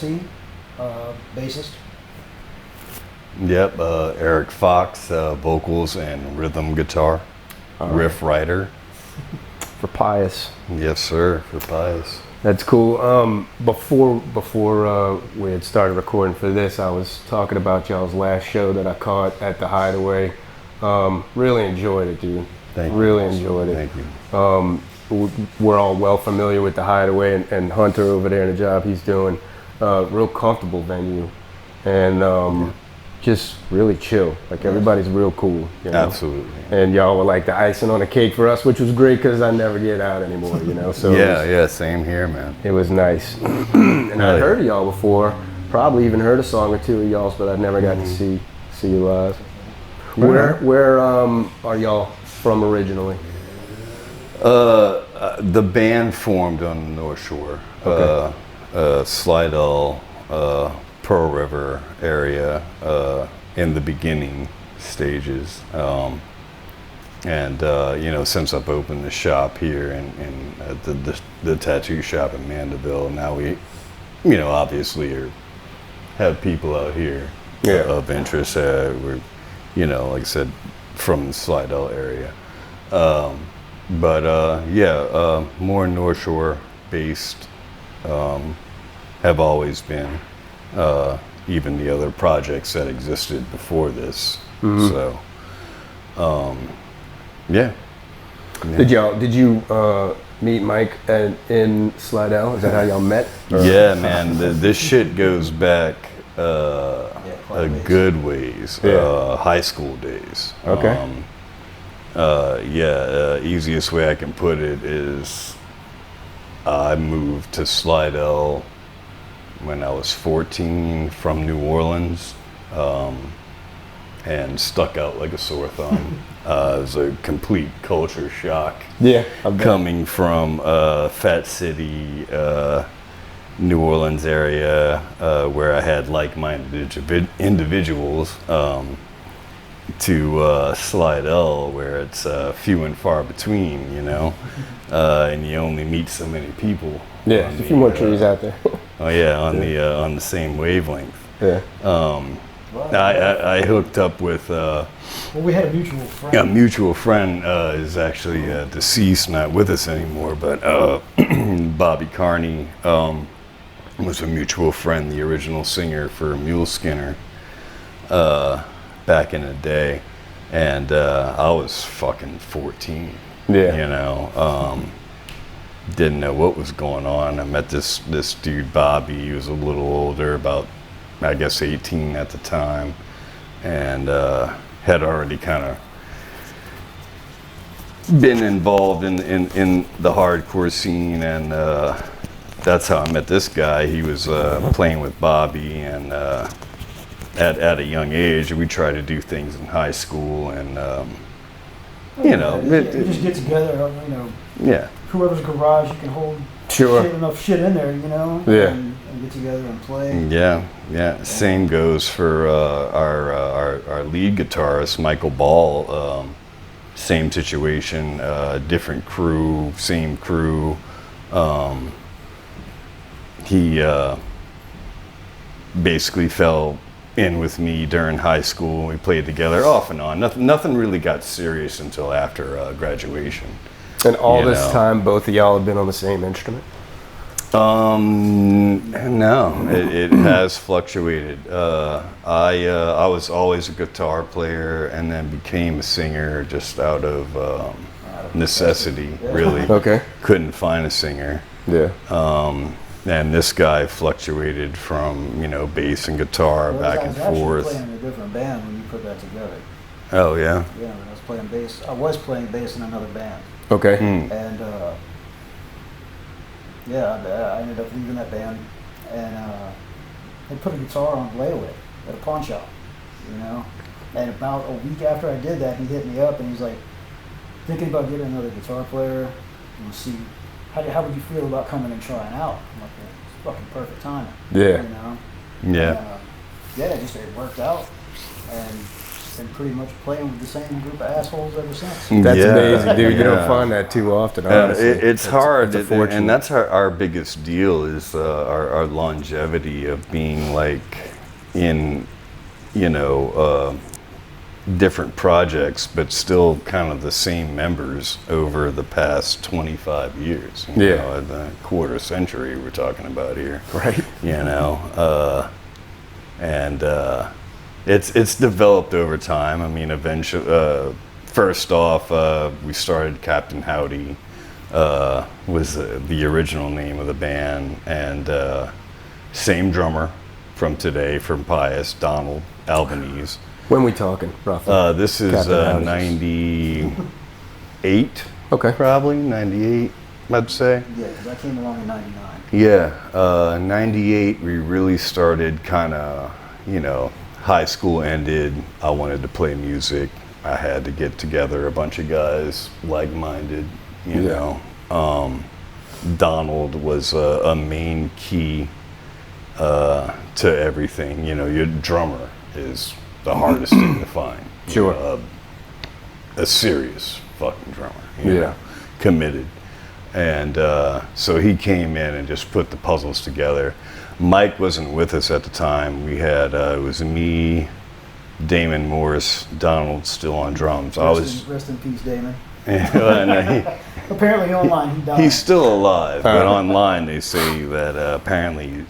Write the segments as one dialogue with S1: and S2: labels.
S1: Dawsey, bassist.
S2: Yep, Eric Fox, vocals and rhythm guitar, riff writer.
S3: For PIOUS.
S2: Yes, sir, for PIOUS.
S3: That's cool. Before we had started recording for this, I was talking about y'all's last show that I caught at the Hideaway. Really enjoyed it, dude.
S2: Thank you.
S3: Really enjoyed it.
S2: Thank you.
S3: We're all well familiar with the Hideaway and Hunter over there and the job he's doing. Real comfortable venue, and just really chill. Like everybody's real cool. You know?
S2: Absolutely.
S3: And y'all were like the icing on the cake for us, which was great because I never get out anymore. You know. So
S2: yeah, same here, man.
S3: it was nice. And I'd heard of y'all before. Probably even heard a song or two of y'all's, but I never got to see you live. Where are y'all from originally?
S2: The band formed on the North Shore, Slidell, Pearl River area in the beginning stages, and since I've opened the shop here and the tattoo shop in Mandeville, now we, obviously have people out here of interest. We're, like I said, from the Slidell area. More North Shore based, have always been, even the other projects that existed before this. So,
S3: Did you meet Mike in Slidell? Is that how y'all met?
S2: Yeah, man, this shit goes back a good ways, high school days.
S3: Okay.
S2: Easiest way I can put it is I moved to Slidell when I was 14 from New Orleans, and stuck out like a sore thumb. It was a complete culture shock.
S3: Yeah,
S2: coming from Fat City, New Orleans area, where I had like-minded individuals, to Slidell, where it's few and far between, and you only meet so many people.
S3: Yeah, a few more trees out there.
S2: On the same wavelength.
S3: Yeah.
S2: I hooked up with.
S1: We had a mutual friend.
S2: A mutual friend is actually deceased, not with us anymore, but Bobby Carney was a mutual friend, the original singer for Mule Skinner. Back in the day, and I was fucking 14.
S3: Yeah.
S2: Didn't know what was going on. I met this dude Bobby. He was a little older, about I guess 18 at the time, and had already kind of been involved in the hardcore scene, and that's how I met this guy. He was playing with Bobby, and at a young age, we tried to do things in high school, and
S1: you just get together, whoever's garage you can hold enough shit in there, and get together and play.
S2: Yeah. Same goes for our lead guitarist, Michael Ball. Same situation, different crew, same crew. He basically fell in with me during high school. We played together off and on. Nothing really got serious until after graduation.
S3: And all this time, both of y'all have been on the same instrument?
S2: No, it has fluctuated. I was always a guitar player, and then became a singer just out of necessity. Really.
S3: Okay.
S2: Couldn't find a singer.
S3: Yeah.
S2: And this guy fluctuated from, bass and guitar back and forth.
S1: I was actually playing in a different band when you put that together.
S2: Oh, yeah?
S1: Yeah, when I was playing bass. I was playing bass in another band.
S3: Okay.
S1: And, I ended up leaving that band, and they put a guitar on layaway at a pawn shop, And about a week after I did that, he hit me up, and he's like, thinking about getting another guitar player, and see, how would you feel about coming and trying out? I'm like, it's fucking perfect timing.
S3: Yeah.
S1: Yeah. It worked out, and been pretty much playing with the same group of assholes ever since.
S3: That's
S2: Yeah,
S3: amazing, dude. You don't
S2: yeah.
S3: find that too often, honestly.
S2: It's hard,
S3: It's a fortune.
S2: and that's our biggest deal is our longevity of being like in, you know, different projects, but still kind of the same members over the past 25 years. You know, the quarter century we're talking about here.
S3: Right.
S2: You know, and it's developed over time. I mean, eventually, first off, we started Captain Howdy, was the original name of the band, and same drummer from today, from PIOUS, Donald Albanese.
S3: When we talking, roughly?
S2: This is
S3: Captain Howdy's.
S2: 98,
S3: Okay.
S2: probably 98, I'd say.
S1: Yeah, because I came along in '99.
S2: Yeah, 98, we really started kind of, you know, high school ended. I wanted to play music. I had to get together a bunch of guys like-minded, you know. Donald was a main key to everything. You know, your drummer is the hardest thing to find.
S3: Sure.
S2: You know, a serious fucking drummer. You know, committed. And so he came in and just put the puzzles together. Mike wasn't with us at the time. We had, it was me, Damon Morris, Donald still on drums.
S1: Rest in peace, Damon. Apparently online he died.
S2: He's still alive, but online they say that apparently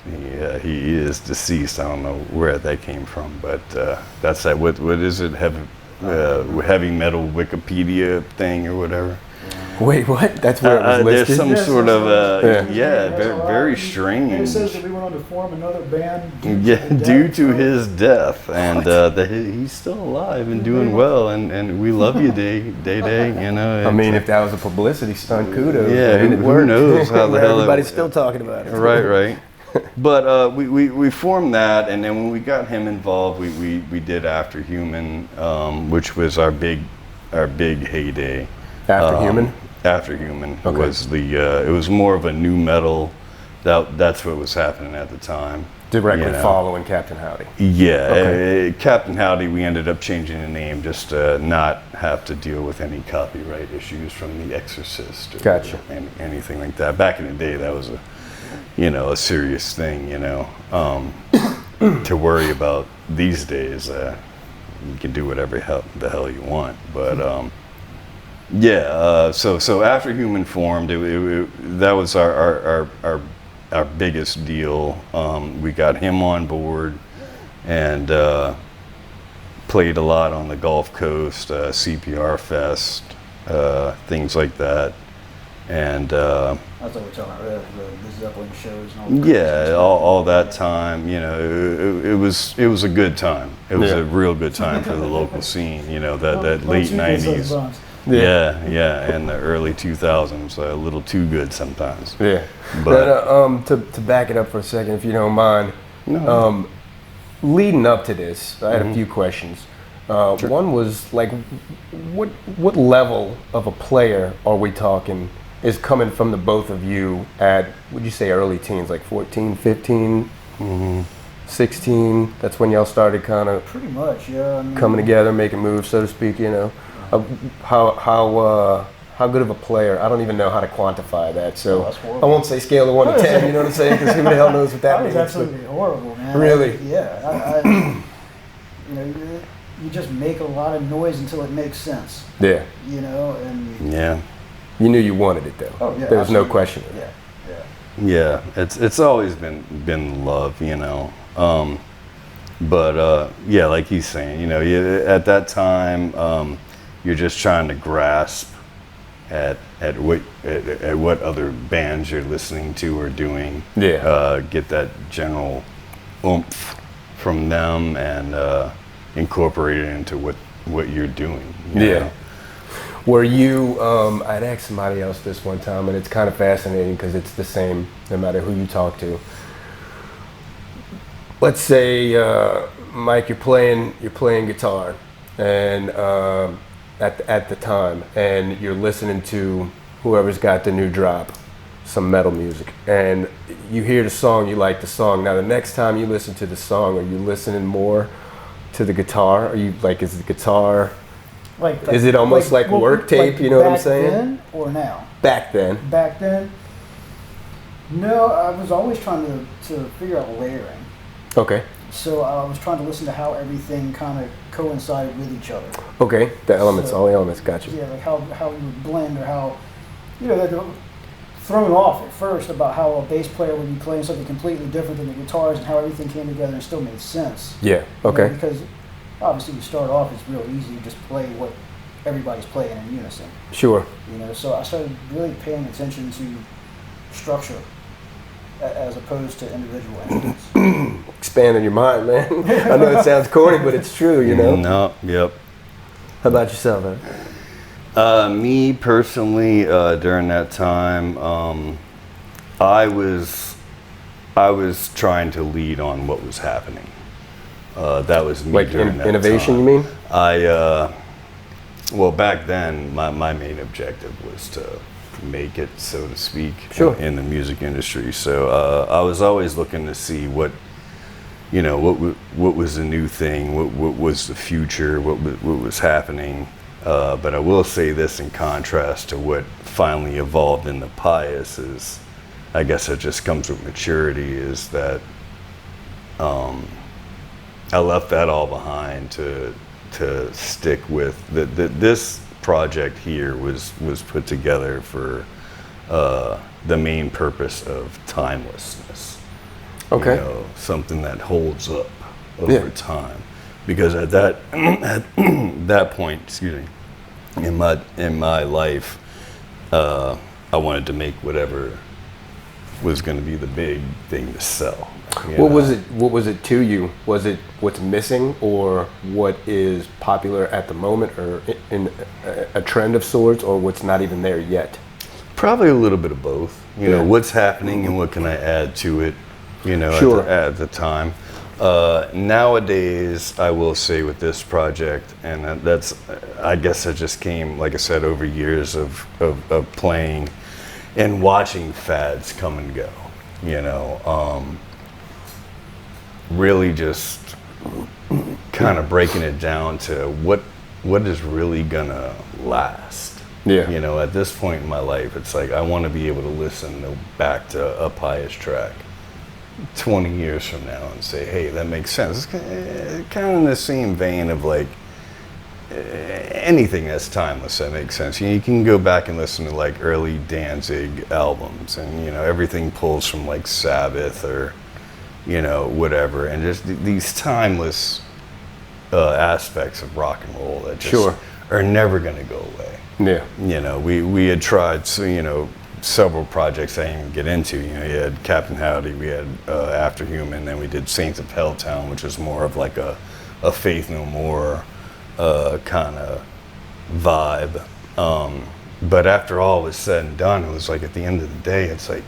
S2: he is deceased. I don't know where that came from, but that's that. What is it? Heavy metal Wikipedia thing or whatever.
S3: Wait, what? That's where it was listed?
S2: There's some sort of
S1: Yeah,
S2: very strange.
S1: It says that we went on to form another band.
S2: Due to his death, and that he's still alive and doing well, and we love you, Day. You know.
S3: I mean, if that was a publicity stunt, kudos.
S2: Yeah,
S3: man. It
S2: who
S3: worked.
S2: knows how the hell
S3: everybody's still talking about it.
S2: Right. But we formed that, and then when we got him involved, we did After Human, which was our big heyday.
S3: After Human?
S2: After Human was it was more of a new metal. That's what was happening at the time.
S3: Directly
S2: you know.
S3: following Captain Howdy.
S2: Yeah, Captain Howdy, we ended up changing the name just to not have to deal with any copyright issues from The Exorcist or anything like that. Back in the day, that was a serious thing, you know, to worry about. These days, you can do whatever the hell you want, but so After Human formed, that was our biggest deal. We got him on board and played a lot on the Gulf Coast, CPR Fest, things like that. And
S1: that's what we're talking about, the Zeppelin shows and all
S2: all that time, you know, it was a good time. It was a real good time for the local scene, you know, that late 90s. And the early 2000s, a little too good sometimes.
S3: Yeah.
S2: But
S3: to back it up for a second, if you don't mind, leading up to this, I had a few questions.
S2: Sure.
S3: One was like, what level of a player are we talking is coming from the both of you at, would you say early teens, like 14, 15, 16? That's when y'all started kind of
S1: pretty much, yeah. I mean,
S3: coming together, making moves, so to speak, you know. How good of a player? I don't even know how to quantify that, so I won't say scale of 1 to 10. You know what I'm saying? Because who the hell knows what that means?
S1: That was absolutely horrible, man.
S3: Really?
S1: You know, you just make a lot of noise until it makes sense.
S3: Yeah.
S1: You know, and
S3: you knew you wanted it though.
S1: Oh yeah.
S3: There was no question.
S2: Yeah. It's always been love, you know. But like he's saying, you know, at that time. You're just trying to grasp at what other bands you're listening to or doing. Yeah. Get that general oomph from them and incorporate it into what you're doing. You know?
S3: Were you? I'd asked somebody else this one time, and it's kind of fascinating because it's the same no matter who you talk to. Let's say, Mike, you're playing guitar, and at the time, and you're listening to whoever's got the new drop, some metal music, and you hear the song, you like the song. Now the next time you listen to the song, are you listening more to the guitar? Are you like, is the guitar,
S1: Like,
S3: is it almost like work tape, you know what I'm saying?
S1: Back then or now?
S3: Back then.
S1: Back then, no, I was always trying to figure out layering.
S3: Okay.
S1: So I was trying to listen to how everything kind of coincided with each other.
S3: Okay, the elements,
S1: So-
S3: all the elements, got you.
S1: Yeah, like how you would blend, or how, you know, they're thrown off at first about how a bass player would be playing something completely different than the guitars, and how everything came together and still made sense.
S3: Yeah,
S1: You know,
S3: okay.
S1: because obviously you start off, it's real easy, you just play what everybody's playing in unison.
S3: Sure.
S1: You know, so I started really paying attention to structure as opposed to individual entities.
S3: Expanding your mind, man. I know it sounds corny, but it's true, you know?
S2: No, yep.
S3: How about yourself, man?
S2: Me personally, during that time, I was trying to lead on what was happening. That was me
S3: Like
S2: during that
S3: innovation,
S2: time.
S3: you mean?
S2: Well, back then, my main objective was to make it, so to speak,
S3: Sure.
S2: in the music industry. So I was always looking to see what was the new thing, what was the future, what was happening. But I will say this in contrast to what finally evolved in the PIOUS is, I guess it just comes with maturity, is that I left that all behind to stick with this project here was put together for the main purpose of timelessness.
S3: Okay.
S2: You know, something that holds up over
S3: Yeah.
S2: time. Because at that point, excuse me, in my life, I wanted to make whatever was going to be the big thing to sell. you
S3: What
S2: know?
S3: was it to you? Was it what's missing, or what is popular at the moment, or in a trend of sorts, or what's not even there yet?
S2: Probably a little bit of both. You know,
S3: Yeah.
S2: what's happening and what can I add to it, you know,
S3: Sure.
S2: at the time. Nowadays, I will say with this project, and that's, I guess that just came, like I said, over years of playing and watching fads come and go, you know, really just kind of breaking it down to what is really gonna last.
S3: Yeah.
S2: You know, at this point in my life, it's like I want to be able to listen back to a PIOUS track 20 years from now and say, hey, that makes sense. It's kind of in the same vein of like anything that's timeless that makes sense. You can go back and listen to like early Danzig albums, and you know everything pulls from like Sabbath or you know whatever, and just these timeless aspects of rock and roll that just
S3: Sure.
S2: are never going to go away.
S3: Yeah.
S2: You know, we had tried, you know, several projects I didn't even get into. You know, you had Captain Howdy, we had After Human, then we did Saints of Helltown, which was more of like a Faith No More kind of vibe. But after all was said and done, it was like at the end of the day, it's like,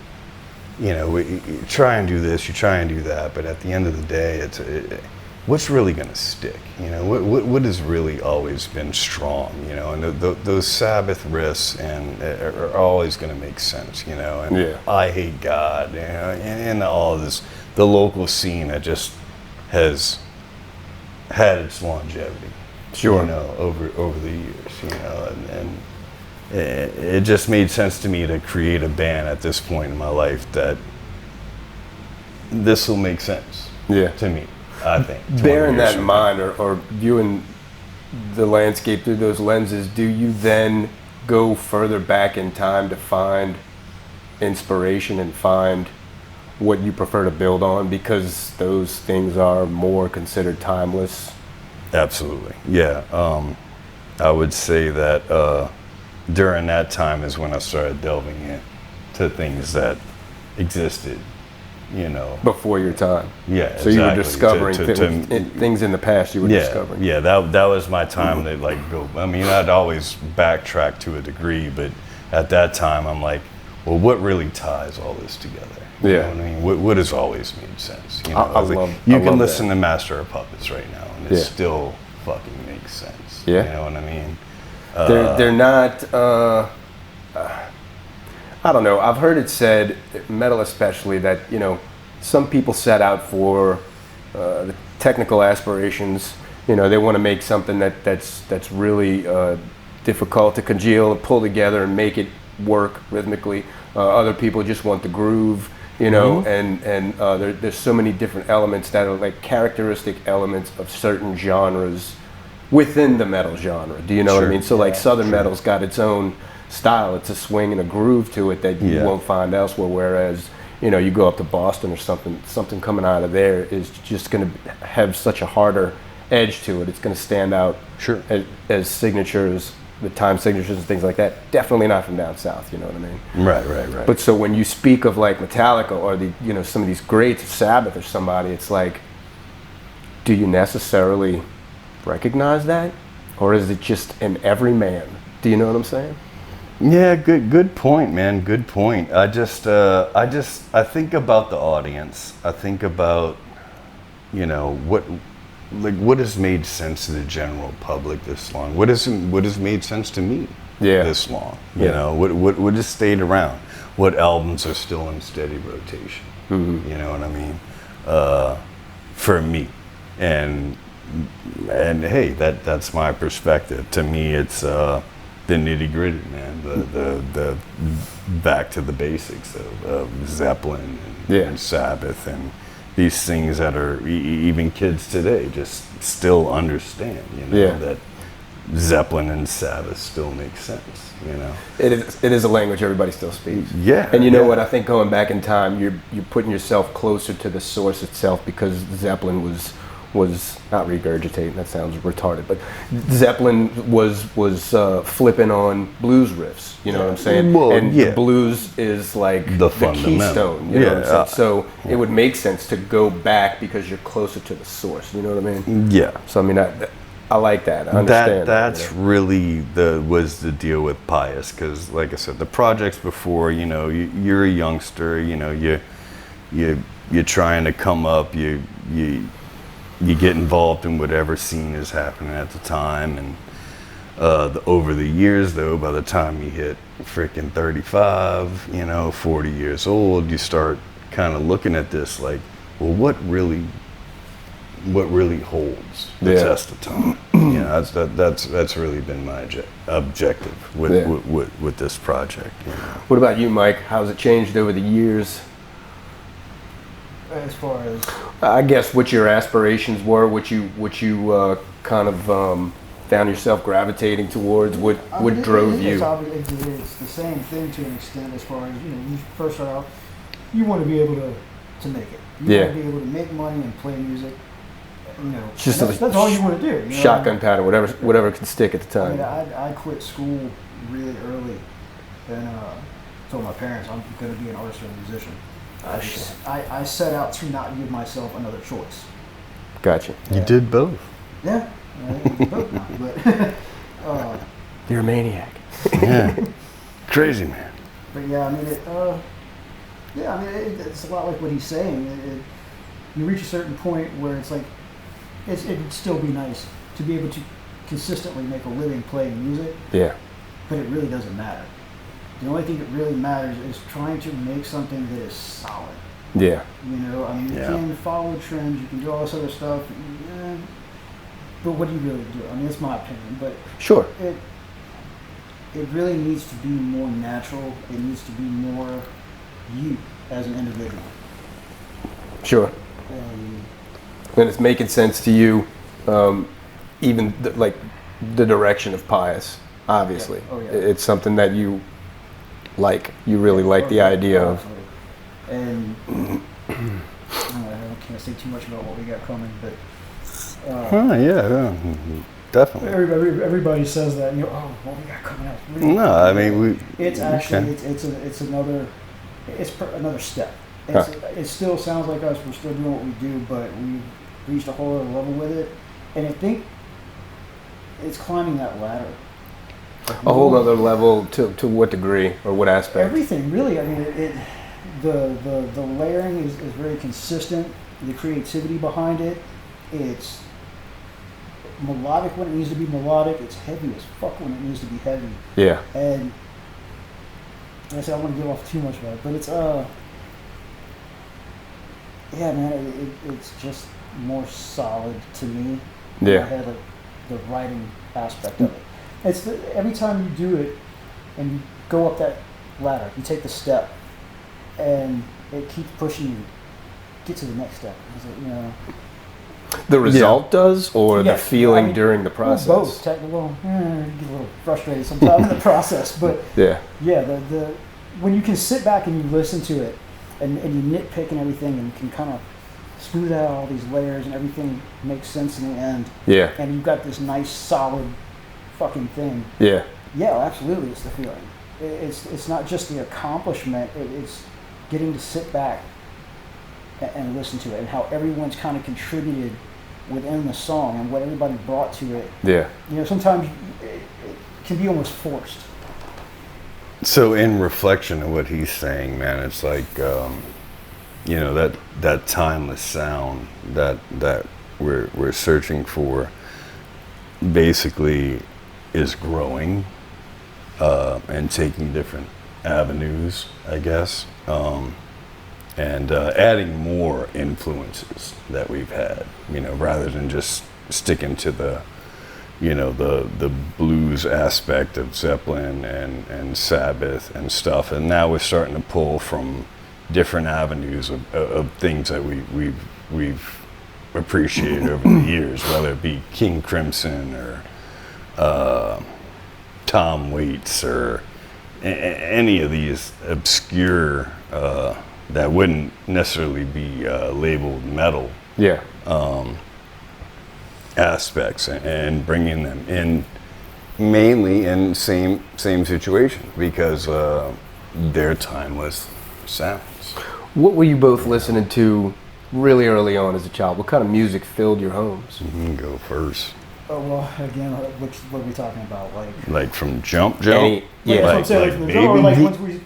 S2: you know, you try and do this, you try and do that, but at the end of the day, what's really going to stick? You know, what has really always been strong? You know, and those Sabbath riffs and are always going to make sense. You know, and
S3: Yeah.
S2: I Hate God, you know, and all of this, the local scene that just has had its longevity.
S3: Sure.
S2: You know, over the years. You know, and it just made sense to me to create a band at this point in my life that this will make sense.
S3: Yeah.
S2: To me. I think. 20
S3: Bearing
S2: years
S3: that in
S2: from
S3: mind, or viewing the landscape through those lenses, do you then go further back in time to find inspiration and find what you prefer to build on, because those things are more considered timeless?
S2: now. Absolutely. Yeah. I would say that during that time is when I started delving into things that existed, you know.
S3: Before your time.
S2: Yeah,
S3: So you were
S2: exactly.
S3: discovering
S2: To-
S3: things in the past you were discovering.
S2: Yeah, that was my time to like go. I mean, I'd always backtrack to a degree, but at that time, I'm like, well, what really ties all this together? You
S3: Yeah.
S2: know what I mean? What has always made sense? You know,
S3: I
S2: was like,
S3: love-
S2: you
S3: I
S2: can
S3: love
S2: listen
S3: that.
S2: to Master of Puppets right now, and it
S3: Yeah.
S2: still fucking makes sense.
S3: Yeah.
S2: You know what I mean?
S3: They're not. I don't know. I've heard it said, metal especially, that some people set out for the technical aspirations, You know, they want to make something that's really difficult to congeal and pull together and make it work rhythmically. Other people just want the groove, you know, and there's so many different elements that are like characteristic elements of certain genres within the metal genre. Do you know what I mean? So like Southern metal's got its own style. It's a swing and a groove to it that you won't find elsewhere. Whereas, you know, you go up to Boston or something coming out of there is just going to have such a harder edge to it. It's going to stand out as signatures, the time signatures and things like that. Definitely not from down south. You know what I mean?
S2: Right.
S3: But so when you speak of like Metallica or the, you know, some of these greats, Sabbath or somebody, it's like, do you necessarily recognize that, or is it just an everyman? Do you know what I'm saying?
S2: Yeah, good point, man. Good point. I think about the audience. I think about, you know, what has made sense to the general public this long? What has made sense to me this long? You know, what has stayed around? What albums are still in steady rotation? You know what I mean? For me, and hey, that's my perspective. To me, it's the nitty gritty, man. The back to the basics of Zeppelin and Sabbath and these things that are even kids today just still understand. You know that Zeppelin and Sabbath still make sense. You know,
S3: it is a language everybody still speaks.
S2: Yeah,
S3: and you know what? I think going back in time, you're putting yourself closer to the source itself, because Zeppelin was not regurgitating, that sounds retarded, but Zeppelin was flipping on blues riffs, you know what I'm saying?
S2: Well,
S3: and the blues is like the keystone, you know what I'm saying? So it would make sense to go back because you're closer to the source, you know what I mean?
S2: Yeah.
S3: So I mean, I like that, I understand
S2: that's
S3: you know?
S2: really was the deal with PIOUS, because like I said, the projects before, you know, you're a youngster, you know, you're trying to come up, you get involved in whatever scene is happening at the time, and over the years, though, by the time you hit freaking 35, you know, 40 years old, you start kind of looking at this like, well, what really holds the test of time? You know, that's really been my objective with this project. You know?
S3: What about you, Mike? How's it changed over the years?
S1: As far as,
S3: I guess, what your aspirations were, what you kind of found yourself gravitating towards, what drove you?
S1: It's the same thing to an extent. As far as, you know, you first start out, you want to be able to make it. You want to be able to make money and play music. You know,
S3: just
S1: that's all you want to do. You know?
S3: Shotgun pattern, whatever can stick at the time.
S1: I mean, I quit school really early, and told my parents I'm going to be an artist or a musician. I set out to not give myself another choice.
S3: Gotcha.
S2: You did both.
S1: Yeah, both now, but
S3: you're a maniac.
S2: Yeah, crazy man.
S1: But yeah, I mean, it's a lot like what he's saying. You reach a certain point where it's like, it'd still be nice to be able to consistently make a living playing music.
S3: Yeah.
S1: But it really doesn't matter. The only thing that really matters is trying to make something that is solid.
S3: Yeah.
S1: You know, I mean, you can follow trends, you can do all this other stuff, but what do you really do? I mean, it's my opinion, but
S3: sure,
S1: it really needs to be more natural. It needs to be more you as an individual.
S3: Sure. And it's making sense to you, even like the direction of PIOUS, obviously.
S1: Yeah. Oh, yeah.
S3: It's something that you really like the idea of.
S1: And I can't say too much about what we got coming, but
S2: definitely.
S1: Everybody says that, you know, oh, what we got coming up.
S2: No, I mean
S1: it's actually it's another step. It still sounds like us. We're still doing what we do, but we've reached a whole other level with it, and I think it's climbing that ladder.
S3: A whole other level to what degree or what aspect?
S1: Everything, really. I mean, the layering is very consistent. The creativity behind it, it's melodic when it needs to be melodic. It's heavy as fuck when it needs to be heavy.
S3: Yeah.
S1: And like I said, I don't want to give off too much about it, but it's yeah, man, it's just more solid to me. in
S3: Yeah.
S1: my head, like the writing aspect of it. Every time you do it and you go up that ladder, you take the step, and it keeps pushing you. Get to the next step. You know.
S3: The result does, or the
S1: Yes,
S3: feeling
S1: I mean,
S3: during the process?
S1: Well, both. You get a little frustrated sometimes in the process, but
S3: Yeah.
S1: yeah, the when you can sit back and you listen to it, and you nitpick and everything, and you can kind of smooth out all these layers, and everything makes sense in the end.
S3: Yeah.
S1: And you've got this nice, solid, fucking thing.
S3: Yeah.
S1: Yeah, absolutely, it's the feeling. It's not just the accomplishment. It's getting to sit back and listen to it, and how everyone's kind of contributed within the song and what everybody brought to it.
S3: Yeah.
S1: You know, sometimes it can be almost forced.
S2: So in reflection of what he's saying, man, it's like, you know, that timeless sound that we're searching for basically is growing and taking different avenues, I guess. And adding more influences that we've had, you know, rather than just sticking to the, you know, the blues aspect of Zeppelin and Sabbath and stuff. And now we're starting to pull from different avenues of things that we've appreciated over the years, whether it be King Crimson or Tom Waits or any of these obscure that wouldn't necessarily be labeled metal.
S3: Yeah.
S2: Aspects, and bringing them in mainly in same situation, because they're timeless sounds.
S3: What were you both listening to really early on as a child? What kind of music filled your homes?
S2: You can go first.
S1: Oh, well, again, what are we talking about?
S2: Like from jump?
S3: Yeah.
S1: That's what I'm saying,
S2: like
S1: from the
S2: baby
S1: genre, like
S2: deep?
S1: once we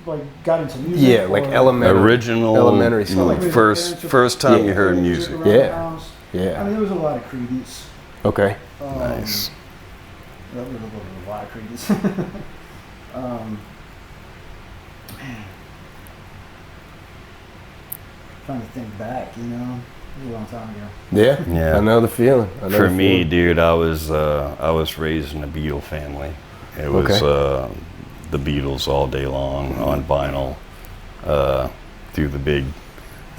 S1: got into music.
S3: Yeah, like
S1: or-
S2: Original,
S3: elementary school.
S1: like
S2: first time you heard music.
S1: around the
S3: Yeah.
S1: house. I
S3: Yeah.
S1: mean, there was a lot of Creedence.
S3: Okay.
S2: Nice.
S1: That was a lot of Creedence. Man. Trying to think back, you know, it was a long time ago.
S3: Yeah.
S2: Yeah.
S3: I know the feeling.
S2: For me, dude, I was raised in a Beatle family. It was
S3: Okay.
S2: the Beatles all day long on vinyl, through the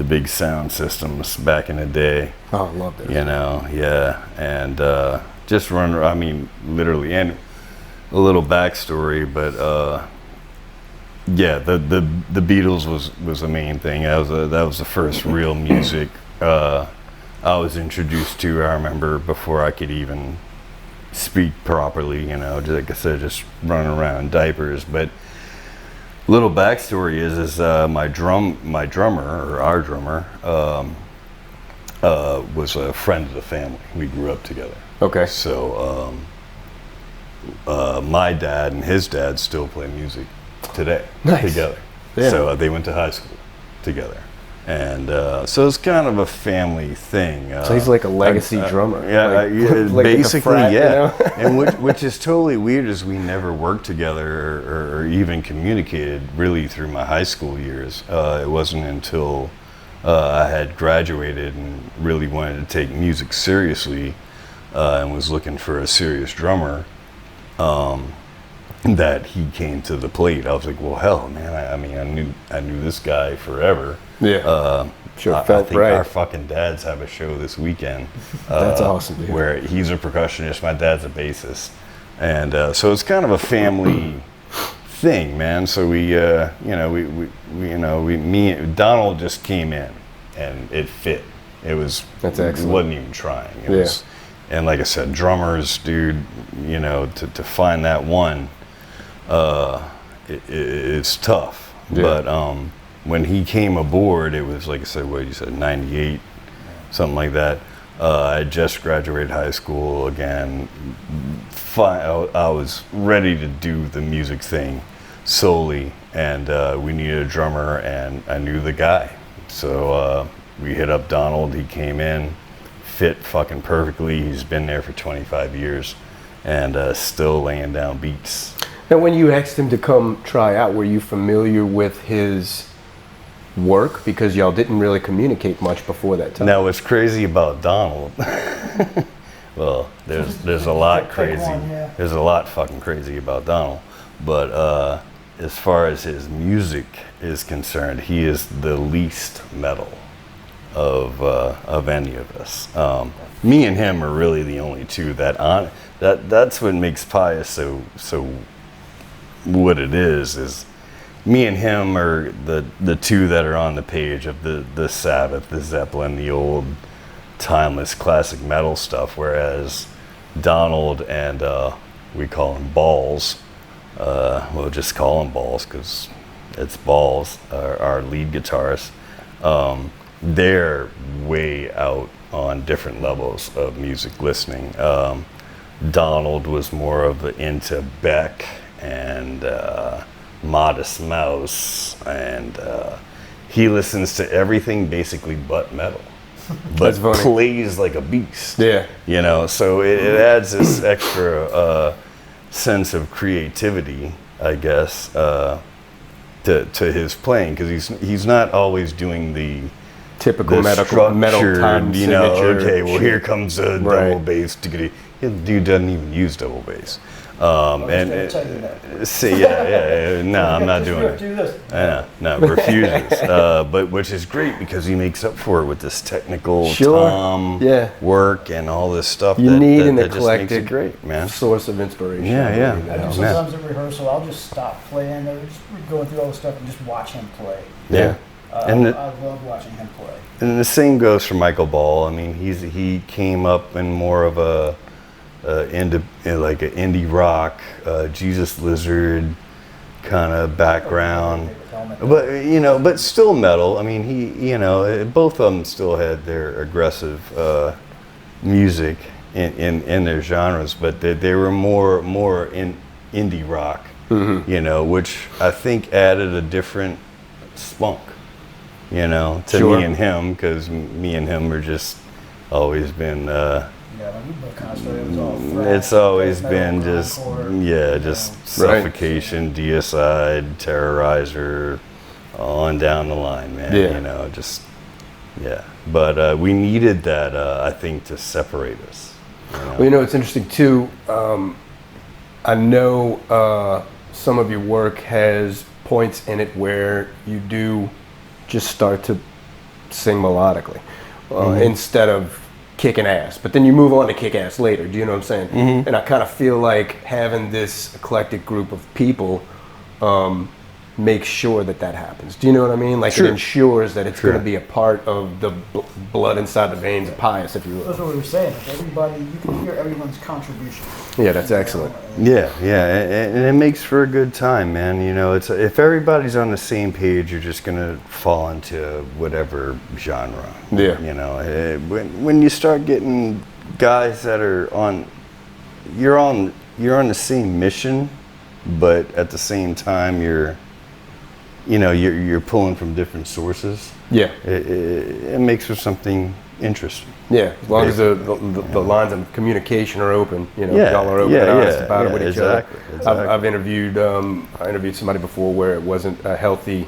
S2: big sound systems back in the day.
S3: Oh, I love that.
S2: You know, yeah, and just run. I mean, literally, and a little backstory, but yeah, the Beatles was the main thing. That was the first real music I was introduced to. I remember before I could even speak properly. You know, like I said, just running around in diapers. But little backstory is my drummer, or our drummer, was a friend of the family. We grew up together.
S3: Okay.
S2: So my dad and his dad still play music today.
S3: Nice.
S2: Together.
S3: Yeah.
S2: So they went to high school together. And so it's kind of a family thing.
S3: So he's like a legacy drummer.
S2: Yeah,
S3: Like at the
S2: basically,
S3: frat,
S2: yeah.
S3: you know?
S2: And which is totally weird, is we never worked together or even communicated really through my high school years. It wasn't until I had graduated and really wanted to take music seriously and was looking for a serious drummer, that he came to the plate. I was like, well, hell, man, I knew this guy forever.
S3: Yeah. Sure,
S2: I
S3: felt
S2: think
S3: right.
S2: our fucking dads have a show this weekend.
S3: That's awesome, dude.
S2: Where he's a percussionist, my dad's a bassist, and so it's kind of a family thing, man. So Donald just came in, and it fit. It was.
S3: That's excellent.
S2: It wasn't even trying. It
S3: Yeah.
S2: was, and like I said, drummers, dude. You know, to find that one, it's tough.
S3: Yeah.
S2: But when he came aboard, it was like I said, what you said, 98, something like that. I just graduated high school again. I was ready to do the music thing solely, and we needed a drummer, and I knew the guy. So we hit up Donald. He came in, fit fucking perfectly. He's been there for 25 years and still laying down beats.
S3: Now, when you asked him to come try out, were you familiar with his work? Because y'all didn't really communicate much before that time.
S2: Now, what's crazy about Donald, Well, there's a lot
S1: Pick
S2: crazy.
S1: one, yeah.
S2: There's a lot fucking crazy about Donald, but as far as his music is concerned, he is the least metal of any of us. Me and him are really the only two that's what makes PIOUS so what it is me and him are the two that are on the page of the Sabbath, the Zeppelin, the old timeless classic metal stuff, whereas Donald and we call him Balls, we'll just call him Balls because it's Balls, our lead guitarist. They're way out on different levels of music listening. Donald was more of into Beck and Modest Mouse, and he listens to everything basically but metal, but plays like a beast.
S3: Yeah.
S2: You know, so it adds this extra sense of creativity, I guess, to his playing, because he's not always doing the
S3: typical metal time
S2: you know,
S3: signature
S2: okay, well,
S3: shit.
S2: here comes a double bass. The dude doesn't even use double bass. See, no, I'm not doing it.
S1: Do this.
S2: No, refuses. But which is great because he makes up for it with this technical work and all this stuff.
S3: You need an
S2: that just makes
S3: eclectic
S2: it great, man.
S3: source of inspiration.
S1: Sometimes at rehearsal, I'll just stop playing or just going through all the stuff and just watch him play.
S2: Yeah.
S1: I love watching him play.
S2: And the same goes for Michael Ball. I mean, he came up in more of a like an indie rock, Jesus Lizard kind of background, but still metal. I mean, both of them still had their aggressive music in their genres, but they were more in indie rock, which I think added a different spunk. To me and him, because me and him are just always been. It's always been just suffocation, deicide, terrorizer, on down the line, man. But we needed that, I think, to separate us.
S3: Well, it's interesting too. I know some of your work has points in it where you do just start to sing melodically instead of kicking ass, but then you move on to kick ass later. Do you know what I'm saying? And I kind of feel like having this eclectic group of people makes sure that happens. Do you know what I mean? Like it ensures that it's going to be a part of the blood inside the veins of PIOUS, if you will.
S1: That's what we were saying. Everybody, you can hear everyone's contribution.
S3: Yeah, that's excellent.
S2: Yeah, and it makes for a good time, man. It's if everybody's on the same page, you're just gonna fall into whatever genre.
S3: Yeah.
S2: When you start getting guys that are you're on the same mission, but at the same time you're pulling from different sources. Yeah. It makes for something interesting.
S3: Yeah, as long as the lines of communication are open, y'all are open and honest about it with each other. Exactly. I've interviewed somebody before where it wasn't a healthy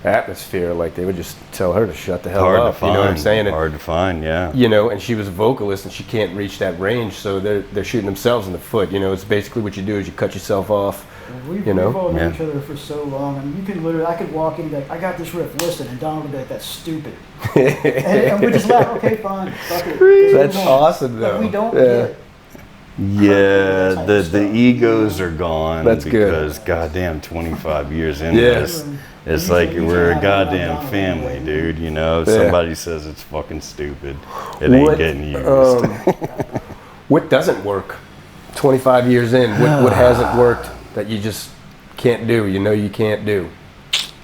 S3: atmosphere. Like they would just tell her to shut the hell up. You know what I'm saying?
S2: Hard to find, yeah.
S3: And she was a vocalist and she can't reach that range, so they're shooting themselves in the foot. It's basically what you do is you cut yourself off.
S1: We've all known each other for so long. I mean, I could walk in and be like, I got this riff listed, and Donald would be like, that's stupid. and we just laugh, okay, fine, fuck it.
S3: That's awesome, though.
S1: But we don't get
S2: Yeah, the egos are gone. That's because goddamn 25 years into this, it's like we're a goddamn family, dude. If somebody says it's fucking stupid, it ain't getting used.
S3: What doesn't work? 25 years in, what hasn't worked that you just can't do? You can't do,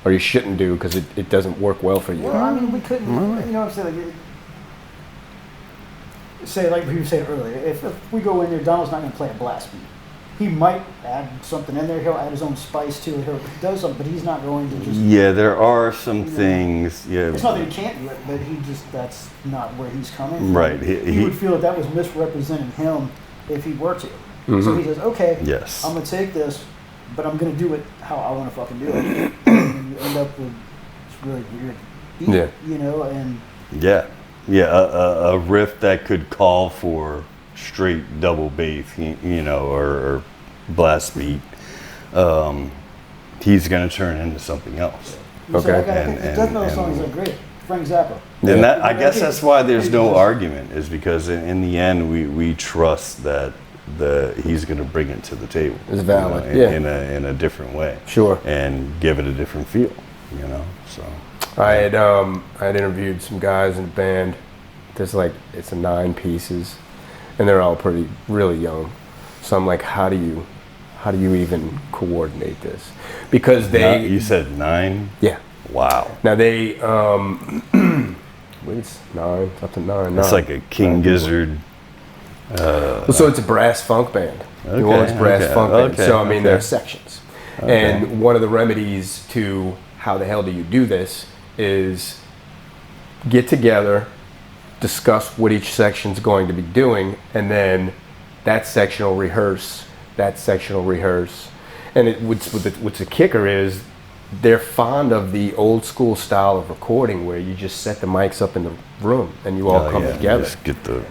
S3: or you shouldn't do because it doesn't work well for you.
S1: Well, I mean, we couldn't. You know what I'm saying? Say like we were saying earlier, if we go in there, Donald's not going to play a blast beat. He might add something in there. He'll add his own spice to it. He does something, but he's not going to just.
S2: Yeah, there are some things. Yeah,
S1: it's not that he can't do it, but that's not where he's coming from.
S2: Right.
S1: He would feel that was misrepresenting him if he were to. So he says, okay, I'm going to take this, but I'm going to do it how I want to fucking do it. And you end up with this really weird beat, and...
S2: Yeah, a riff that could call for straight double bass, you know, or blast beat, he's going to turn into something else.
S1: So I think the death metal songs are great. Frank Zappa.
S2: And that, I guess that's why there's no argument, is because in the end we trust that he's going to bring it to the table.
S3: It's valid,
S2: in a different way.
S3: Sure.
S2: And give it a different feel, you know. So
S3: I had interviewed some guys in the band. There's like, it's 9 pieces, and they're all really young. So I'm like, how do you even coordinate this? Because
S2: you said 9?
S3: Yeah.
S2: Wow.
S3: Now they it's 9, it's up to 9.
S2: It's like a King Gizzard.
S3: So it's a brass funk band. New Orleans brass funk band. So I mean, there are sections. And one of the remedies to how the hell do you do this is get together, discuss what each section's going to be doing, and then that section will rehearse, that section will rehearse. And what's the kicker is they're fond of the old school style of recording where you just set the mics up in the room and you all come together.
S2: Just get the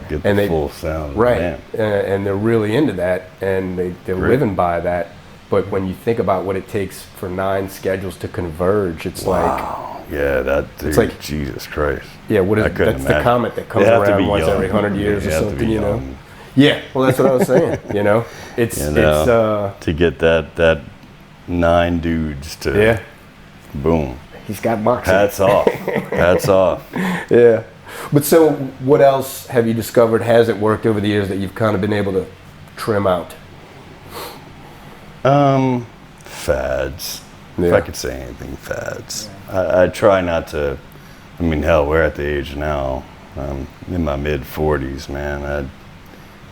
S2: full sound.
S3: Right. And they're really into that, and they're living by that. But when you think about what it takes for 9 schedules to converge, it's
S2: it's like Jesus Christ.
S3: Yeah, that's the comment that comes around once every 100 years or something, you know. Yeah, well, that's what I was saying. You know, it's
S2: to get that 9 dudes to boom.
S3: He's got boxing.
S2: Hats off. Hats off.
S3: Yeah. But so, what else have you discovered? Has it worked over the years that you've kind of been able to trim out?
S2: Fads. If I could say anything, fads. I try not to. I mean, hell, we're at the age now. I'm in my mid 40s, man.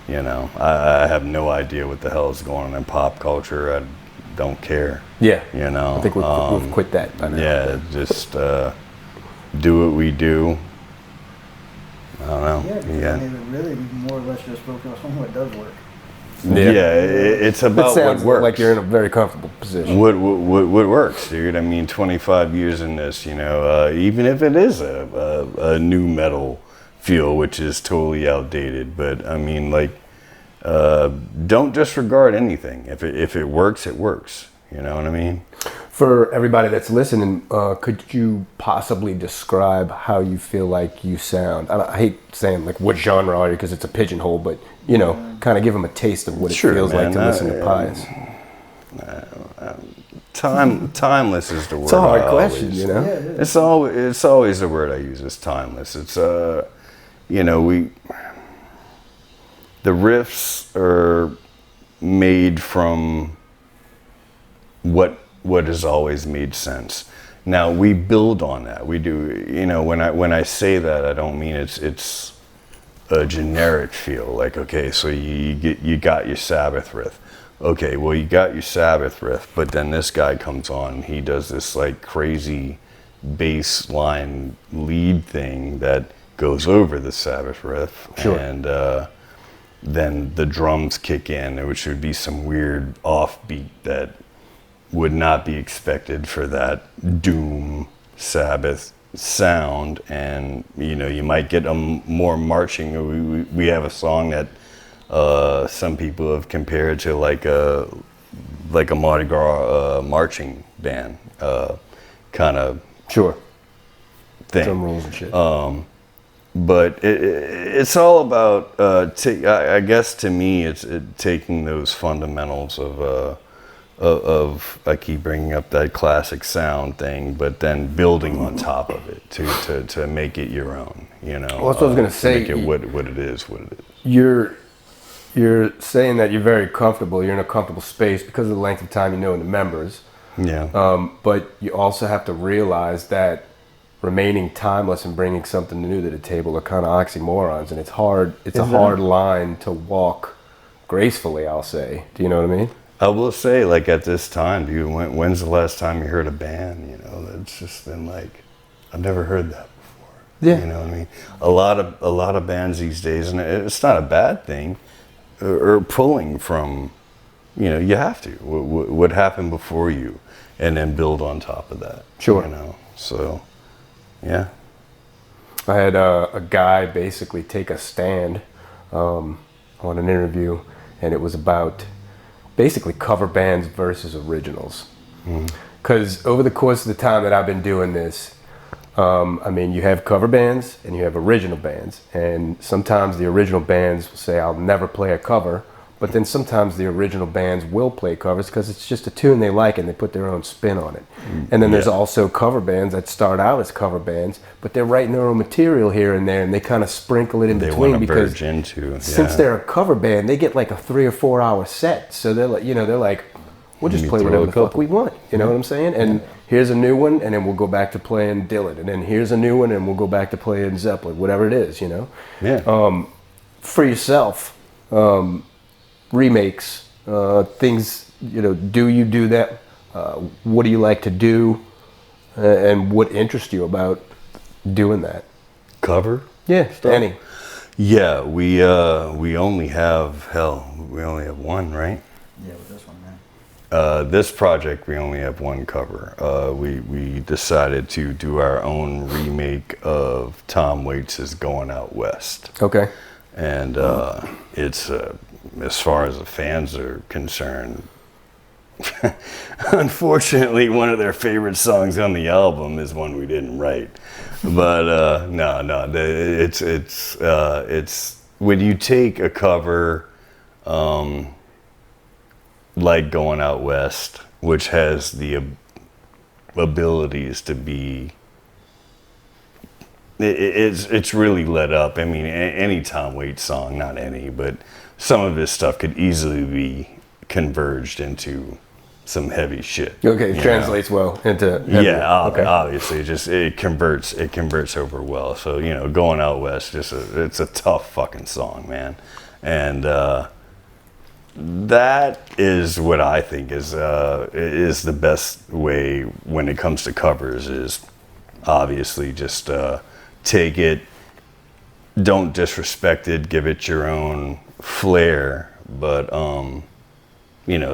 S2: I have no idea what the hell is going on in pop culture. I don't care.
S3: Yeah.
S2: You know.
S3: I think we've quit that by now.
S2: Yeah, just do what we do. I don't know.
S1: Yeah. I mean, really, more or less just focus on what does work.
S2: Yeah, it's about what works.
S3: Like you're in a very comfortable position.
S2: What works, dude? I mean, 25 years in this, you know, even if it is a new metal feel, which is totally outdated, but I mean, like, don't disregard anything. If it works, it works. You know what I mean?
S3: For everybody that's listening, could you possibly describe how you feel like you sound? I hate saying like what genre are you, because it's a pigeonhole, but you know, kind of give them a taste of what it feels like to listen to PIOUS.
S2: Timeless is the word.
S3: It's a hard question, you know.
S2: It's always the word I use. It's timeless. It's you know, the riffs are made from what has always made sense. Now we build on that. We do, you know, when I say that, I don't mean it's a generic feel. Like, okay, so you got your Sabbath riff. Okay, well, you got your Sabbath riff, but then this guy comes on and he does this like crazy bass line lead thing that goes over the Sabbath riff.
S3: Sure.
S2: And then the drums kick in, which would be some weird offbeat that would not be expected for that doom Sabbath sound. And you know, you might get a more marching. We have a song that some people have compared to like a Mardi Gras marching band kind of thing.
S3: Drum rolls and shit.
S2: But it's all about, I guess to me, it's taking those fundamentals of I keep bringing up that classic sound thing, but then building on top of it to make it your own. You know,
S3: well, that's what I was gonna say.
S2: Make it what it is.
S3: You're saying that you're very comfortable. You're in a comfortable space because of the length of time you know the members.
S2: Yeah.
S3: But you also have to realize that remaining timeless and bringing something new to the table are kind of oxymorons, and it's hard. It's a hard line to walk gracefully, I'll say. Do you know what I mean?
S2: I will say, like, at this time, dude, when's the last time you heard a band, you know, that's just been like, I've never heard that before.
S3: Yeah.
S2: You know what I mean? A lot of bands these days, and it's not a bad thing, are pulling from, you know, you have to, what happened before you, and then build on top of that.
S3: Sure.
S2: You know, so, yeah.
S3: I had a guy basically take a stand. on an interview, and it was about basically cover bands versus originals. Because over the course of the time that I've been doing this, I mean, you have cover bands and you have original bands, and sometimes the original bands will say, I'll never play a cover, but then sometimes the original bands will play covers because it's just a tune they like and they put their own spin on it. And then there's also cover bands that start out as cover bands, but they're writing their own material here and there, and they kind of sprinkle it in between because since they're a cover band, they get like a 3 or 4 hour set. So they're like, they're like, we'll just play whatever the fuck we want. You know what I'm saying? And here's a new one, and then we'll go back to playing Dylan. And then here's a new one, and we'll go back to playing Zeppelin, whatever it is, For yourself, remakes, things, do you do that? What do you like to do? And what interests you about doing that?
S2: Cover?
S3: Yeah, any.
S2: Yeah, we only have one, right?
S1: Yeah, with this one, man.
S2: This project, we only have one cover. We decided to do our own remake of Tom Waits' Going Out West.
S3: Okay.
S2: And it's, as far as the fans are concerned, unfortunately, one of their favorite songs on the album is one we didn't write. But no, it's when you take a cover like Going Out West, which has the abilities to be, it's really let up. I mean, any Tom Waits song, not any, but some of his stuff could easily be converged into some heavy shit.
S3: Okay, it translates well into heavy.
S2: Obviously, it converts over well. So Going Out West, it's a tough fucking song, man, and that is what I think is the best way when it comes to covers, is obviously just take it, don't disrespect it, give it your own flair, but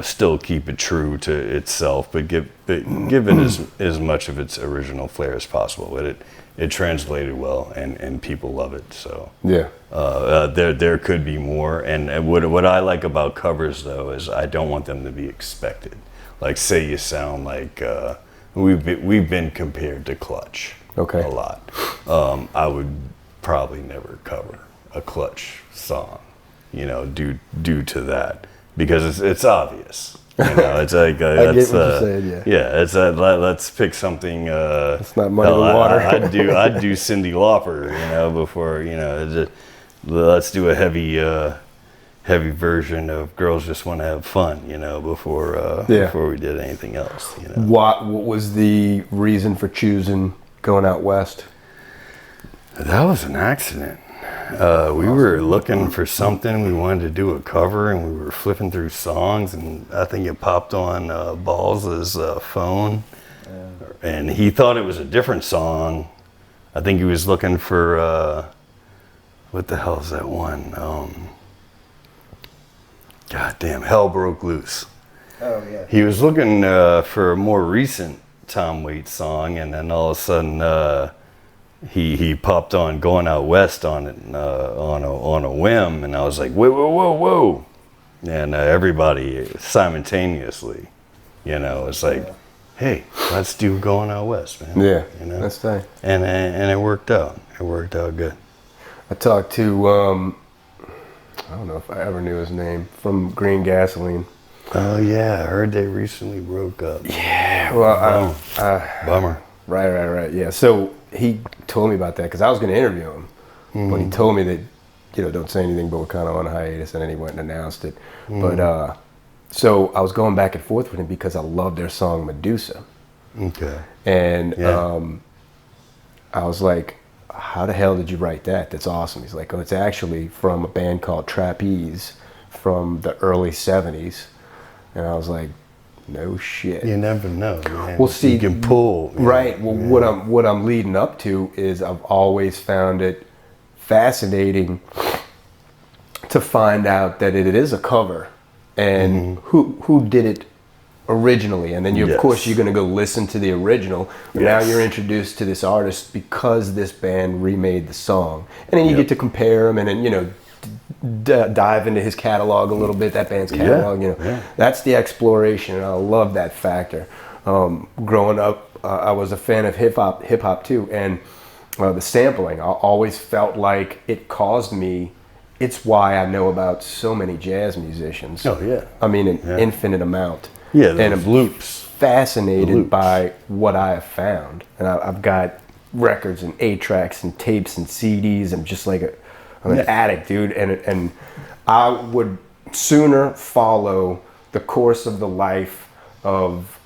S2: still keep it true to itself, but give it as much of its original flair as possible. But it translated well, and people love it. So
S3: yeah,
S2: there could be more. And what I like about covers though is I don't want them to be expected. Like, say you sound like we've been compared to Clutch.
S3: Okay.
S2: A lot. I would probably never cover a Clutch song, due to that, because it's obvious. It's like
S3: I get what you're saying.
S2: Yeah, it's let's pick something.
S3: It's not Muddy the Water.
S2: I'd do Cyndi Lauper, before let's do a heavy version of Girls Just Want to Have Fun, before we did anything else.
S3: What was the reason for choosing Going Out West?
S2: That was an accident. We were looking for something. We wanted to do a cover, and we were flipping through songs, and I think it popped on Balls' phone, and he thought it was a different song. I think he was looking for what the hell is that one? Goddamn, Hell Broke Loose.
S1: Oh yeah.
S2: He was looking for a more recent Tom Waits song, and then all of a sudden he popped on Going Out West on it on a whim, and I was like, whoa, and everybody simultaneously, it's like, hey, let's do Going Out West, man.
S3: Yeah, that's tight.
S2: And it worked out. It worked out good.
S3: I talked to I don't know if I ever knew his name, from Green Gasoline.
S2: Oh yeah, I heard they recently broke up.
S3: Yeah, well,
S2: bummer.
S3: Right. Yeah, so he told me about that because I was going to interview him, but he told me that, don't say anything, but we're kind of on hiatus, and then he went and announced it. But so I was going back and forth with him because I love their song Medusa.
S2: Okay.
S3: And I was like, how the hell did you write that? That's awesome. He's like, oh, it's actually from a band called Trapeze from the early 70s. And I was like, no shit.
S2: You never know, man.
S3: Well, see,
S2: you can pull.
S3: Right. Well, what I'm leading up to is I've always found it fascinating to find out that it is a cover, and who did it originally, and then of course you're going to go listen to the original. But now you're introduced to this artist because this band remade the song, and then you get to compare them, and then dive into his catalog a little bit, that band's catalog, you know.
S2: Yeah.
S3: That's the exploration, and I love that factor. Growing up, I was a fan of hip hop too, and the sampling, I always felt like it caused me. It's why I know about so many jazz musicians.
S2: Oh yeah.
S3: I mean, an infinite amount.
S2: Yeah,
S3: and
S2: those
S3: I'm
S2: loops.
S3: fascinated
S2: Loops.
S3: by what I have found, and I've got records and 8-tracks and tapes and CDs. I'm just like I'm an addict, dude, and I would sooner follow the course of the life of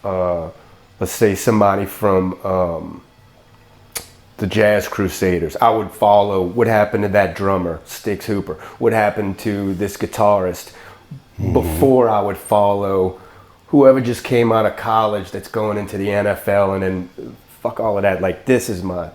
S3: let's say somebody from the Jazz Crusaders. I would follow what happened to that drummer, Styx Hooper, what happened to this guitarist, before I would follow whoever just came out of college that's going into the NFL, and then fuck all of that. Like, this is my